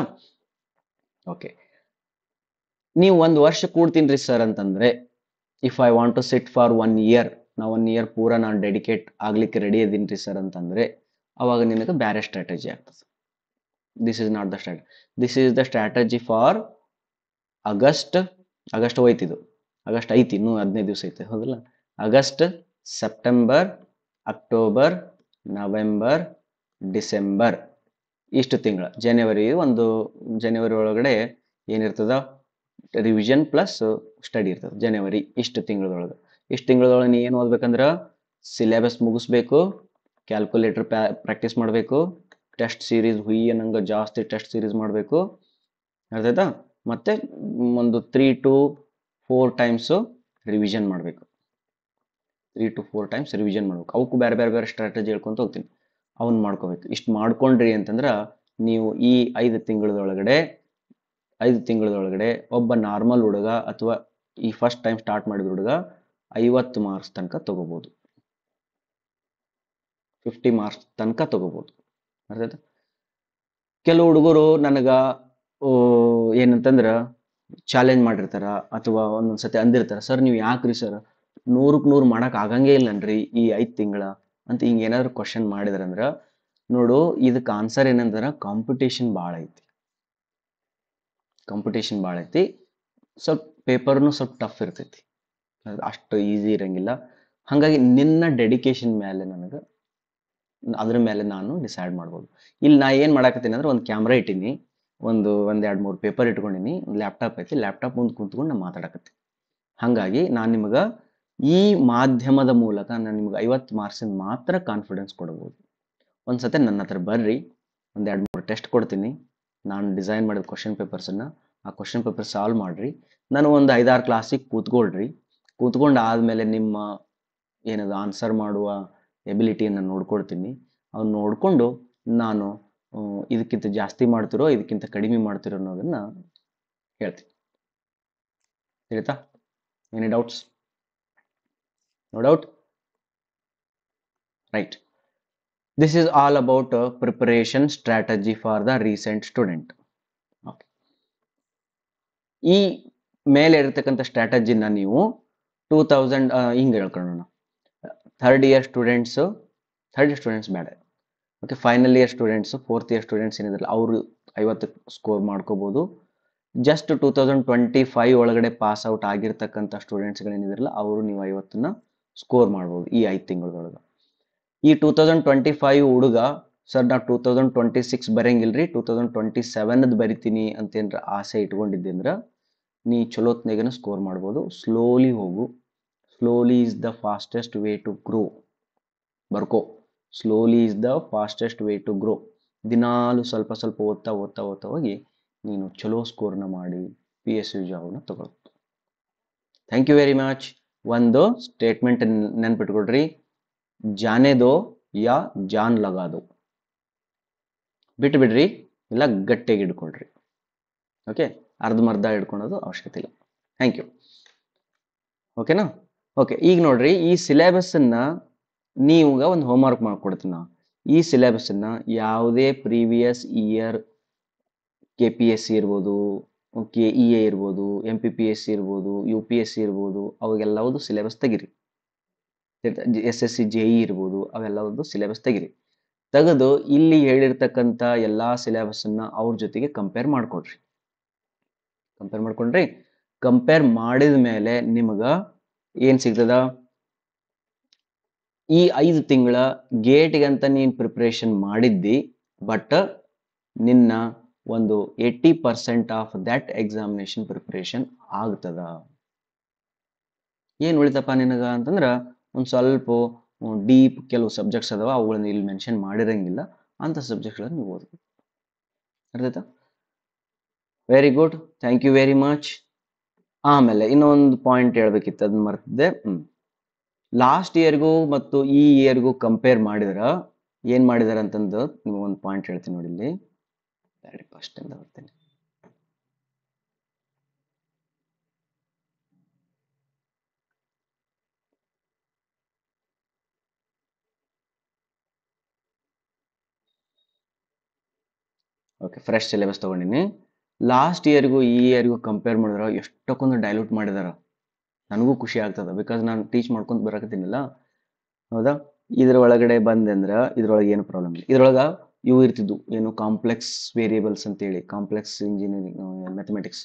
Speaker 1: ಓಕೆ. ನೀವು 1 ವರ್ಷ ಕೂಡ್ತೀನಿ ಸರ್ ಅಂತಂದ್ರೆ, if I want to sit for 1 year, ನಾ 1 ಇಯರ್ ಪೂರ ನಾನು ಡೆಡಿಕೇಟ್ ಆಗ್ಲಿಕ್ಕೆ ರೆಡಿ ಇದೀನಿ ಸರ್ ಅಂತಂದ್ರೆ, ಅವಾಗ ನಿನಗೆ ಬೇರೆ ಸ್ಟ್ರಾಟಜಿ ಆಗ್ತದೆ. This is not the strategy. This is the strategy for August ಹೋಯ್ತಿದ್ದು. ಆಗಸ್ಟ್ ಐತಿ, ಇನ್ನೂ 15 ದಿವಸ ಐತೆ, ಹೌದಲ್ಲ? August, September, October, November, December, ಇಷ್ಟು ತಿಂಗಳ. ಜನವರಿ ಒಳಗಡೆ ಏನಿರ್ತದ? ರಿವಿಷನ್ ಪ್ಲಸ್ ಸ್ಟಡಿ ಇರ್ತದೆ. ಜನವರಿ ಇಷ್ಟು ತಿಂಗಳದೊಳಗೆ ನೀ ಏನು ಓದ್ಬೇಕಂದ್ರೆ ಸಿಲೆಬಸ್ ಮುಗಿಸ್ಬೇಕು, ಕ್ಯಾಲ್ಕುಲೇಟರ್ ಪ್ರಾಕ್ಟೀಸ್ ಮಾಡಬೇಕು, ಟೆಸ್ಟ್ ಸೀರೀಸ್ ಅನ್ನಂಗೆ ಜಾಸ್ತಿ ಟೆಸ್ಟ್ ಸೀರೀಸ್ ಮಾಡಬೇಕು, ಅರ್ಥಾಯ್ತಾ? ಮತ್ತೆ ಒಂದು 3 to 4 ಟೈಮ್ಸ್ ರಿವಿಷನ್ ಮಾಡಬೇಕು. 3 to 4 ಟೈಮ್ಸ್ ರಿವಿಷನ್ ಮಾಡ್ಬೇಕು. ಅವಕ್ಕೂ ಬೇರೆ ಸ್ಟ್ರಾಟಜಿ ಹೇಳ್ಕೊಂತ ಹೋಗ್ತೀನಿ, ಅವನ್ನ ಮಾಡ್ಕೋಬೇಕು. ಇಷ್ಟು ಮಾಡ್ಕೊಂಡ್ರಿ ಅಂತಂದ್ರೆ ನೀವು ಈ 5 ತಿಂಗಳದೊಳಗಡೆ ಒಬ್ಬ ನಾರ್ಮಲ್ ಹುಡುಗ ಅಥವಾ ಈ ಫಸ್ಟ್ ಟೈಮ್ ಸ್ಟಾರ್ಟ್ ಮಾಡಿದ ಹುಡುಗ 50 ಮಾರ್ಕ್ಸ್ ತನಕ ತಗೋಬಹುದು, 50 ಮಾರ್ಕ್ಸ್ ತನಕ ತಗೋಬಹುದು. ಅರ್ಥಾಯ್ತಾ? ಕೆಲವು ಹುಡುಗರು ನನಗ ಏನಂತಂದ್ರ ಚಾಲೆಂಜ್ ಮಾಡಿರ್ತಾರ, ಅಥವಾ ಒಂದೊಂದ್ಸತಿ ಅಂದಿರ್ತಾರ, ಸರ್ ನೀವು ಯಾಕ್ರಿ ಸರ್ 100ಕ್ಕೆ 100 ಮಾಡಕ್ ಆಗಂಗೇ ಇಲ್ಲನ್ರಿ ಈ 5 ತಿಂಗಳ ಅಂತ ಹಿಂಗ ಏನಾದ್ರು ಕ್ವಶನ್ ಮಾಡಿದ್ರಂದ್ರ, ನೋಡು ಇದಕ್ಕೆ ಆನ್ಸರ್ ಏನಂದ್ರ ಕಾಂಪಿಟೇಷನ್ ಭಾಳ ಐತಿ. ಸ್ವಲ್ಪ ಪೇಪರ್ನು ಸ್ವಲ್ಪ ಟಫ್ ಇರ್ತೈತಿ, ಅಷ್ಟು ಈಸಿ ಇರಂಗಿಲ್ಲ. ಹಾಗಾಗಿ ನಿನ್ನ ಡೆಡಿಕೇಶನ್ ಮೇಲೆ ಅದ್ರ ಮೇಲೆ ನಾನು ಡಿಸೈಡ್ ಮಾಡ್ಬೋದು. ಇಲ್ಲಿ ನಾ ಏನ್ ಮಾಡಾಕತ್ತೀನಿ ಅಂದ್ರೆ, ಒಂದು ಕ್ಯಾಮ್ರಾ ಇಟ್ಟೀನಿ, ಒಂದು 2-3 ಪೇಪರ್ ಇಟ್ಕೊಂಡಿನಿ, ಒಂದು ಲ್ಯಾಪ್ಟಾಪ್ ಐತಿ, ಲ್ಯಾಪ್ಟಾಪ್ ಮುಂದೆ ಕುಂತ್ಕೊಂಡು ನಾ ಮಾತಾಡಕತ್ತೀನಿ. ಹಾಗಾಗಿ ನಾನು ನಿಮಗೆ ಈ ಮಾಧ್ಯಮದ ಮೂಲಕ ನಾನು ನಿಮ್ಗೆ 50 ಮಾರ್ಕ್ಸಿಂದ ಮಾತ್ರ ಕಾನ್ಫಿಡೆನ್ಸ್ ಕೊಡ್ಬೋದು. ಒಂದ್ಸತಿ ನನ್ನ ಹತ್ರ ಬರ್ರಿ, ಒಂದು 2-3 ಟೆಸ್ಟ್ ಕೊಡ್ತೀನಿ. ನಾನು ಡಿಸೈನ್ ಮಾಡಿದ ಕ್ವಶನ್ ಪೇಪರ್ಸನ್ನು, ಆ ಕ್ವಶನ್ ಪೇಪರ್ ಸಾಲ್ವ್ ಮಾಡಿರಿ. ನಾನು ಒಂದು 5-6 ಕ್ಲಾಸಿಗೆ ಕೂತ್ಕೊಳ್ರಿ. ಕೂತ್ಕೊಂಡು ಆದಮೇಲೆ ನಿಮ್ಮ ಏನದು ಆನ್ಸರ್ ಮಾಡುವ ಎಬಿಲಿಟಿಯನ್ನು ನೋಡ್ಕೊಳ್ತೀನಿ. ಅವ್ನು ನೋಡಿಕೊಂಡು ನಾನು ಇದಕ್ಕಿಂತ ಜಾಸ್ತಿ ಮಾಡ್ತಿರೋ ಇದಕ್ಕಿಂತ ಕಡಿಮೆ ಮಾಡ್ತಿರೋ ಅನ್ನೋದನ್ನು ಹೇಳ್ತೀನಿ. ತಿಳಿತಾ? Any doubts? No doubt? Right. This is all about preparation strategy for the recent student. Okay. ಈ ಮೇಲೆ ಇರತಕ್ಕಂಥ ಸ್ಟ್ರಾಟಜಿನ ನೀವು 2000 ಹಿಂಗೆ ಹೇಳ್ಕೊಳ್ಳೋಣ, ಥರ್ಡ್ ಇಯರ್ ಸ್ಟೂಡೆಂಟ್ಸ್ ಬೇಡ, okay, final year students, fourth year students ಏನಿದ್ರಲ್ಲ ಅವರು 50 ಸ್ಕೋರ್ ಮಾಡ್ಕೋಬೋದು. ಜಸ್ಟ್ 2025 ಒಳಗಡೆ ಪಾಸ್ ಔಟ್ ಆಗಿರ್ತಕ್ಕಂಥ ಸ್ಟೂಡೆಂಟ್ಸ್ಗಳೇನಿದ್ರಲ್ಲ ಅವರು ನೀವು 50ನ ಸ್ಕೋರ್ ಮಾಡ್ಬೋದು ಈ 5 ತಿಂಗಳೊಳಗೆ. ಈ 2025 ಹುಡುಗ ಸರ್ ನಾವು 2026 ಬರೆಯಂಗಿಲ್ರಿ, 2027 ಬರಿತೀನಿ ಅಂತೇನ್ರ ಆಸೆ ಇಟ್ಕೊಂಡಿದ್ದೆ ಅಂದ್ರೆ ನೀ ಚಲೋತ್ನಾಗನ ಸ್ಕೋರ್ ಮಾಡ್ಬೋದು. ಸ್ಲೋಲಿ ಹೋಗು. Slowly is the fastest way to grow. ಬರ್ಕೋ, slowly is the fastest way to grow. ದಿನಾಲು ಸ್ವಲ್ಪ ಸ್ವಲ್ಪ ಓದ್ತಾ ಹೋಗಿ ನೀನು ಚಲೋ ಸ್ಕೋರ್ನ ಮಾಡಿ PSU ಜಾಬ್ನ ತಗೊಳ್ಬೋದು. Thank you very much. ಒಂದು ಸ್ಟೇಟ್ಮೆಂಟ್ ನೆನ್ಪಿಟ್ಕೊಡ್ರಿ, ಜಾನೆ ದೋ ಯಾ ಜಾನ್ ಲಗಾ ದೋ. ಬಿಟ್ಬಿಡ್ರಿ, ಇಲ್ಲ ಗಟ್ಟಿಯಾಗಿ ಹಿಡ್ಕೊಳ್ರಿ. ಓಕೆ, ಅರ್ಧಮರ್ಧ ಹಿಡ್ಕೊಳೋದು ಅವಶ್ಯಕತೆ ಇಲ್ಲ. Thank you. ಓಕೆನಾ? ಓಕೆ, ಈಗ ನೋಡ್ರಿ, ಈ ಸಿಲೆಬಸ್ಸನ್ನ ನೀವಾಗ ಒಂದು ಹೋಮ್ವರ್ಕ್ ಮಾಡ್ಕೊಡ್ತೀನಿ ನಾವು. ಈ ಸಿಲೆಬಸ್ಸನ್ನ ಯಾವುದೇ ಪ್ರೀವಿಯಸ್ ಇಯರ್ KPSC ಇರ್ಬೋದು, KEA ಇರ್ಬೋದು, MPPSC ಇರ್ಬೋದು, UPSC ಇರ್ಬೋದು, ಅವಾಗೆಲ್ಲವುದು ಸಿಲೆಬಸ್ ತೆಗಿರಿ. SSC JE ಇರ್ಬೋದು, ಅವೆಲ್ಲವದ್ದು ಸಿಲೆಬಸ್ ತೆಗಿರಿ. ತೆಗೆದು ಇಲ್ಲಿ ಹೇಳಿರ್ತಕ್ಕಂಥ ಎಲ್ಲ ಸಿಲೆಬಸ್ಸನ್ನ ಅವ್ರ ಜೊತೆಗೆ ಕಂಪೇರ್ ಮಾಡ್ಕೊಡ್ರಿ. ಕಂಪೇರ್ ಮಾಡಿದ ಮೇಲೆ ನಿಮಗೆ ಏನು ಸಿಗ್ತದ? ಈ 5 ತಿಂಗಳ ಗೇಟ್ಗಂತ ನೀನು ಪ್ರಿಪ್ರೇಷನ್ ಮಾಡಿದ್ದಿ, ಬಟ್ ನಿನ್ನ ಒಂದು 80% ಆಫ್ ದ್ಯಾಟ್ ಎಕ್ಸಾಮಿನೇಷನ್ ಪ್ರಿಪ್ರೇಷನ್ ಆಗ್ತದ. ಏನು ಉಳಿತಪ್ಪ ನಿನಗ ಅಂತಂದ್ರೆ ಒಂದು ಸ್ವಲ್ಪ ಡೀಪ್ ಕೆಲವು ಸಬ್ಜೆಕ್ಟ್ಸ್ ಅದಾವ, ಅವುಗಳನ್ನ ಇಲ್ಲಿ ಮೆನ್ಷನ್ ಮಾಡಿರಂಗಿಲ್ಲ, ಅಂತ ಸಬ್ಜೆಕ್ಟ್ಗಳನ್ನು ನೀವು ಓದ್ಬೇಕು. ಅರ್ಥಾಯ್ತಾ? Very good, thank you very much. ಆಮೇಲೆ ಇನ್ನೊಂದು ಪಾಯಿಂಟ್ ಹೇಳ್ಬೇಕಿತ್ತು, ಅದನ್ನ ಮರ್ತಿದ್ದೆ. ಲಾಸ್ಟ್ ಇಯರ್ಗೂ ಮತ್ತು ಈ ಇಯರ್ಗೂ ಕಂಪೇರ್ ಮಾಡಿದ್ರ ಏನ್ ಮಾಡಿದಾರೆ ಅಂತಂದು ನಿಮ್ಗೆ ಒಂದು ಪಾಯಿಂಟ್ ಹೇಳ್ತೀನಿ ನೋಡಿ. ಇಲ್ಲಿ ಫಸ್ಟ್ ಇಂದ ಬರ್ತೀನಿ. ಓಕೆ, ಫ್ರೆಶ್ ಸಿಲೆಬಸ್ ತಗೊಂಡಿನಿ. ಲಾಸ್ಟ್ ಇಯರ್ಗೂ ಈ ಇಯರ್ಗೂ ಕಂಪೇರ್ ಮಾಡಿದ್ರೆ ಎಷ್ಟಕ್ಕೊಂದು ಡೈಲ್ಯೂಟ್ ಮಾಡಿದಾರ. ನನಗೂ ಖುಷಿ ಆಗ್ತದ, ಬಿಕಾಸ್ ನಾನು ಟೀಚ್ ಮಾಡ್ಕೊಂತ ಬರಕತ್ತೀನಿಲ್ಲ, ಹೌದಾ? ಇದ್ರ ಒಳಗಡೆ ಬಂದೆ ಅಂದ್ರೆ ಇದ್ರೊಳಗೆ ಏನು ಪ್ರಾಬ್ಲಮ್ ಇಲ್ಲ. ಇದ್ರೊಳಗೆ ಇವು ಇರ್ತಿದ್ವು, ಏನು ಕಾಂಪ್ಲೆಕ್ಸ್ ವೇರಿಯೇಬಲ್ಸ್ ಅಂತೇಳಿ, complex engineering mathematics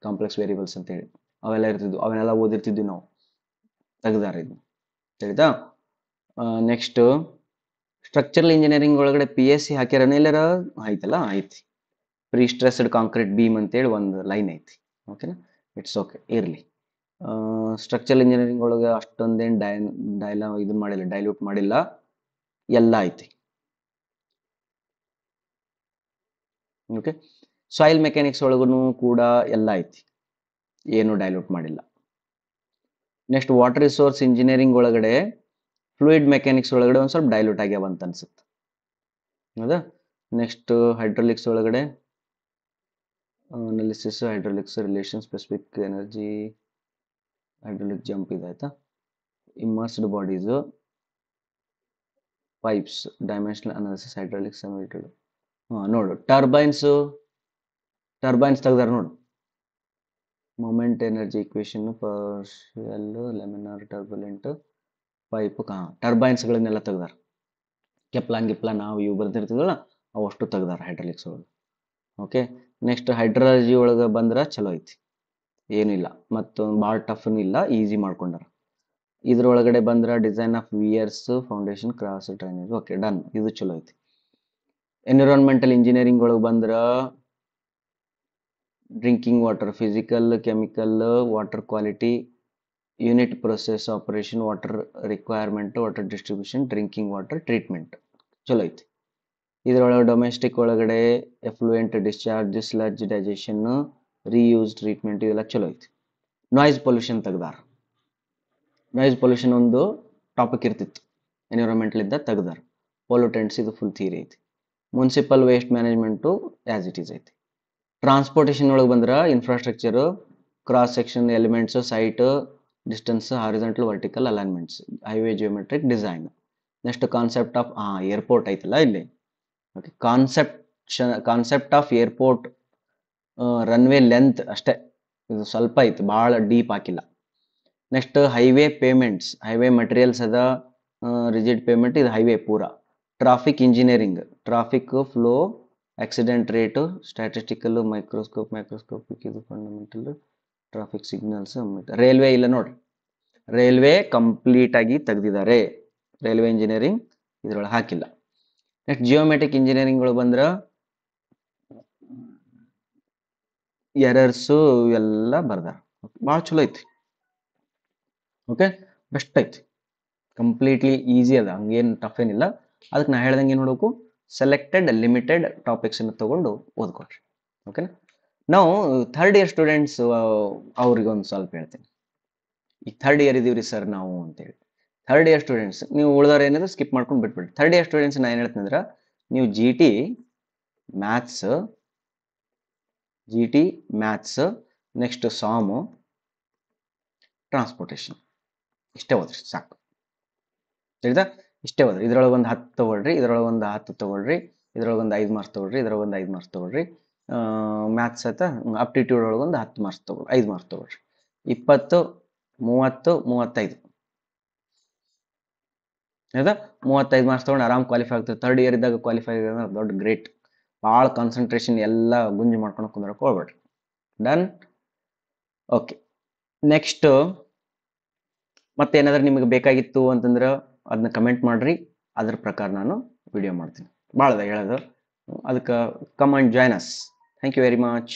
Speaker 1: complex variables ಅಂತೇಳಿ ಅವೆಲ್ಲ ಇರ್ತಿದ್ವು. ಅವನ್ನೆಲ್ಲ ಓದಿರ್ತಿದ್ವಿ ನಾವು, ತೆಗ್ದಾರ ಇದು. ತಿಳಿತಾ? ನೆಕ್ಸ್ಟ್ ಸ್ಟ್ರಕ್ಚರಲ್ ಇಂಜಿನಿಯರಿಂಗ್ ಒಳಗಡೆ PSC ಹಾಕ್ಯಾರನ ಎಲ್ಲಾರ? ಆಯ್ತಲ್ಲ, ಐತಿ. ಪ್ರೀ ಸ್ಟ್ರೆಸ್ಡ್ ಕಾಂಕ್ರೀಟ್ ಬೀಮ್ ಅಂತೇಳಿ ಒಂದು ಲೈನ್ ಐತಿ. ಓಕೆನಾ? ಇಟ್ಸ್ ಓಕೆ, ಇರಲಿ. ಸ್ಟ್ರಕ್ಚರಲ್ ಇಂಜಿನಿಯರಿಂಗ್ ಒಳಗೆ ಅಷ್ಟೊಂದೇನು ಇದನ್ನ ಮಾಡಿಲ್ಲ, ಡೈಲ್ಯೂಟ್ ಮಾಡಿಲ್ಲ, ಎಲ್ಲ ಐತಿ. ಓಕೆ, ಸಾಯಿಲ್ ಮೆಕ್ಯಾನಿಕ್ಸ್ ಒಳಗೂ ಕೂಡ ಎಲ್ಲ ಐತಿ, ಏನು ಡೈಲ್ಯೂಟ್ ಮಾಡಿಲ್ಲ. ನೆಕ್ಸ್ಟ್ ವಾಟರ್ ರಿಸೋರ್ಸ್ ಇಂಜಿನಿಯರಿಂಗ್ ಒಳಗಡೆ ಫ್ಲೂಯಿಡ್ ಮೆಕ್ಯಾನಿಕ್ಸ್ ಒಳಗಡೆ ಒಂದು ಸ್ವಲ್ಪ ಡೈಲ್ಯೂಟ್ ಆಗ್ಯಾವ ಅಂತ ಅನ್ಸುತ್ತೆ, ಹೌದಾ? ನೆಕ್ಸ್ಟ್ ಹೈಡ್ರಾಲಿಕ್ಸ್ ಒಳಗಡೆ analysis, hydraulics relation, specific energy, hydraulic jump ಇದಾಯ್ತಾ. Immersed bodies, pipes, dimensional analysis, hydraulics simulated. ನೋಡು, ಟರ್ಬೈನ್ಸ್ ತೆಗ್ದಾರ ನೋಡು. Moment energy equation, partial, laminar, turbulent, pipe, ಟರ್ಬೈನ್ಸ್ಗಳನ್ನೆಲ್ಲ ತೆಗ್ದಾರ. ಕೆಪ್ಲಾನ್ ನಾವು ಇವು ಬರ್ದಿರ್ತೀವಲ್ಲ ಅವಷ್ಟು ತೆಗ್ದಾರ ಹೈಡ್ರಾಲಿಕ್ಸ್ ಒಳಗೆ. ಓಕೆ, ನೆಕ್ಸ್ಟ್ ಹೈಡ್ರಾಲಜಿ ಒಳಗೆ ಬಂದ್ರೆ ಚಲೋ ಐತಿ, ಏನಿಲ್ಲ, ಮತ್ತು ಭಾಳ ಟಫ್ನು ಇಲ್ಲ, ಈಸಿ ಮಾಡ್ಕೊಂಡಾರ. ಇದ್ರೊಳಗಡೆ ಬಂದ್ರೆ design of viewers, foundation, cross drainage. Okay, done, ಇದು ಚಲೋ ಐತಿ. ಎನ್ವಿರಾನ್ಮೆಂಟಲ್ ಇಂಜಿನಿಯರಿಂಗ್ ಒಳಗೆ ಬಂದ್ರೆ drinking water, physical, chemical, water quality, unit process operation, water requirement, water distribution, drinking water treatment, ಚಲೋ ಐತಿ. ಇದರೊಳಗೆ ಡೊಮೆಸ್ಟಿಕ್ ಒಳಗಡೆ effluent discharge, sludge digestion, reuse treatment ಇದೆಲ್ಲ ಚಲೋ ಐತಿ. ನಾಯ್ಸ್ ಪೊಲ್ಯೂಷನ್ ತೆಗ್ದಾರ. ನಾಯ್ಸ್ ಪೊಲ್ಯೂಷನ್ ಒಂದು ಟಾಪಿಕ್ ಇರ್ತಿತ್ತು ಎನ್ವಿರಾನ್ಮೆಂಟ್ಲಿದ್ದ ತೆಗ್ದಾರ. ಪೊಲ್ಯೂಟೆಂಟ್ಸ್ ಇದು ಫುಲ್ ಥಿಯರಿ ಐತಿ. Municipal waste management as it is ಐತಿ. ಟ್ರಾನ್ಸ್ಪೋರ್ಟೇಷನ್ ಒಳಗೆ ಬಂದ್ರೆ infrastructure, cross section elements, sight, distance, horizontal vertical alignments, highway geometric design. Next concept of airport ಐತಲ್ಲ ಇಲ್ಲಿ. Okay, concept of airport runway length ಅಷ್ಟೇ, ಇದು ಸ್ವಲ್ಪ ಐತಿ, ಭಾಳ ಡೀಪ್ ಹಾಕಿಲ್ಲ. Next highway pavements, highway materials ಅದ, ರಿಜಿಡ್ ಪೇಮೆಂಟ್, ಇದು ಹೈವೇ ಪೂರ. Traffic engineering, traffic flow, accident rate, statistical, microscopic ಇದು ಫಂಡಮೆಂಟಲ್, ಟ್ರಾಫಿಕ್ ಸಿಗ್ನಲ್ಸ್. ರೈಲ್ವೆ ಇಲ್ಲ ನೋಡ್ರಿ, ರೈಲ್ವೆ ಕಂಪ್ಲೀಟ್ ಆಗಿ ತೆಗ್ದಿದ್ದಾರೆ. ರೈಲ್ವೆ ಇಂಜಿನಿಯರಿಂಗ್ ಇದ್ರೊಳಗೆ ಹಾಕಿಲ್ಲ. ನೆಕ್ಸ್ಟ್ ಜಿಯೋಮೆಟ್ರಿಕ್ ಇಂಜಿನಿಯರಿಂಗ್ ಒಳಗೆ ಬಂದ್ರೆ ಎರರ್ಸು ಎಲ್ಲ ಬರ್ದಾರ. ಭಾಳ ಚಲೋ ಐತಿ. ಓಕೆ, ಬೆಸ್ಟ್ ಐತಿ, ಕಂಪ್ಲೀಟ್ಲಿ ಈಸಿ ಅದ, ಹಂಗೇನು ಟಫ್ ಏನಿಲ್ಲ. ಅದಕ್ಕೆ ನಾ ಹೇಳ್ದಂಗೆ ಏನು ನೋಡಬೇಕು, ಸೆಲೆಕ್ಟೆಡ್ ಲಿಮಿಟೆಡ್ ಟಾಪಿಕ್ಸನ್ನು ತೊಗೊಂಡು ಓದ್ಕೊಡ್ರಿ. ಓಕೆನಾ. ನಾವು ಥರ್ಡ್ ಇಯರ್ ಸ್ಟೂಡೆಂಟ್ಸ್ ಅವ್ರಿಗೆ ಒಂದು ಸ್ವಲ್ಪ ಹೇಳ್ತೀನಿ. ಈಗ ಥರ್ಡ್ ಇಯರ್ ಇದೀವ್ರಿ ಸರ್ ನಾವು ಅಂತೇಳಿ. ಥರ್ಡ್ ಇಯರ್ ಸ್ಟೂಡೆಂಟ್ಸ್ ನೀವು ಉಳಿದವ್ರು ಏನಿದ್ರೆ ಸ್ಕಿಪ್ ಮಾಡ್ಕೊಂಡು ಬಿಟ್ಬಿಡ್ರಿ. ಥರ್ಡ್ ಇಯರ್ ಸ್ಟೂಡೆಂಟ್ಸ್ ನಾನು ಏನು ಹೇಳ್ತೀನಿ ಅಂದ್ರೆ, ನೀವು ಜಿ ಟಿ ಮ್ಯಾಥ್ಸ್, ನೆಕ್ಸ್ಟ್ ಸಾಮು, ಟ್ರಾನ್ಸ್ಪೋರ್ಟೇಷನ್ ಇಷ್ಟೇ ಓದ್ರಿ ಸಾಕು. ತಿಳಿದಾ? ಇಷ್ಟೇ ಓದ್ರಿ. ಇದ್ರೊಳಗೆ ಒಂದು 10 ತೊಗೊಳ್ರಿ, ಇದ್ರೊಳಗೆ ಒಂದು 10 ತೊಗೊಳ್ರಿ, ಇದ್ರೊಳಗೆ ಒಂದು 5 ಮಾರ್ಕ್ಸ್ ತೊಗೊಳ್ರಿ, ಇದ್ರೊಳಗೆ ಒಂದು 5 ಮಾರ್ಕ್ಸ್ ತೊಗೊಳ್ರಿ. ಮ್ಯಾಥ್ಸ್ ಆಯ್ತಾ, ಅಪ್ಟಿಟ್ಯೂಡ್ ಒಳಗೆ ಒಂದು 10 ಮಾರ್ಕ್ಸ್ ತೊಗೊಳ್ರಿ, 5 ಮಾರ್ಕ್ಸ್ ತೊಗೊಳ್ರಿ. 20, 30, 35 ಆಯ್ತಾ? 35 ಮಾರ್ಕ್ಸ್ ತೊಗೊಂಡು ಆರಾಮ್ ಕ್ವಾಲಿಫೈ ಆಗ್ತದೆ. ಥರ್ಡ್ ಇಯರ್ ಇದ್ದಾಗ ಕ್ವಾಲಿಫೈ ಆಗೋದ್ರೆ ದೊಡ್ಡ ಗ್ರೇಟ್. ಭಾಳ ಕಾನ್ಸಂಟ್ರೇಷನ್ ಎಲ್ಲ ಗುಂಜು ಮಾಡ್ಕೊಂಡು ಕುಂದ್ರಕ್ಕೆ ಹೋಗ್ಬೇಡ್ರಿ. ಡನ್. ಓಕೆ, ನೆಕ್ಸ್ಟ್ ಮತ್ತೇನಾದ್ರೂ ನಿಮಗೆ ಬೇಕಾಗಿತ್ತು ಅಂತಂದ್ರೆ ಅದನ್ನ ಕಮೆಂಟ್ ಮಾಡ್ರಿ, ಅದ್ರ ಪ್ರಕಾರ ನಾನು ವಿಡಿಯೋ ಮಾಡ್ತೀನಿ. ಭಾಳ ಹೇಳೋದು, ಅದಕ್ಕೆ come and join us. Thank you very much.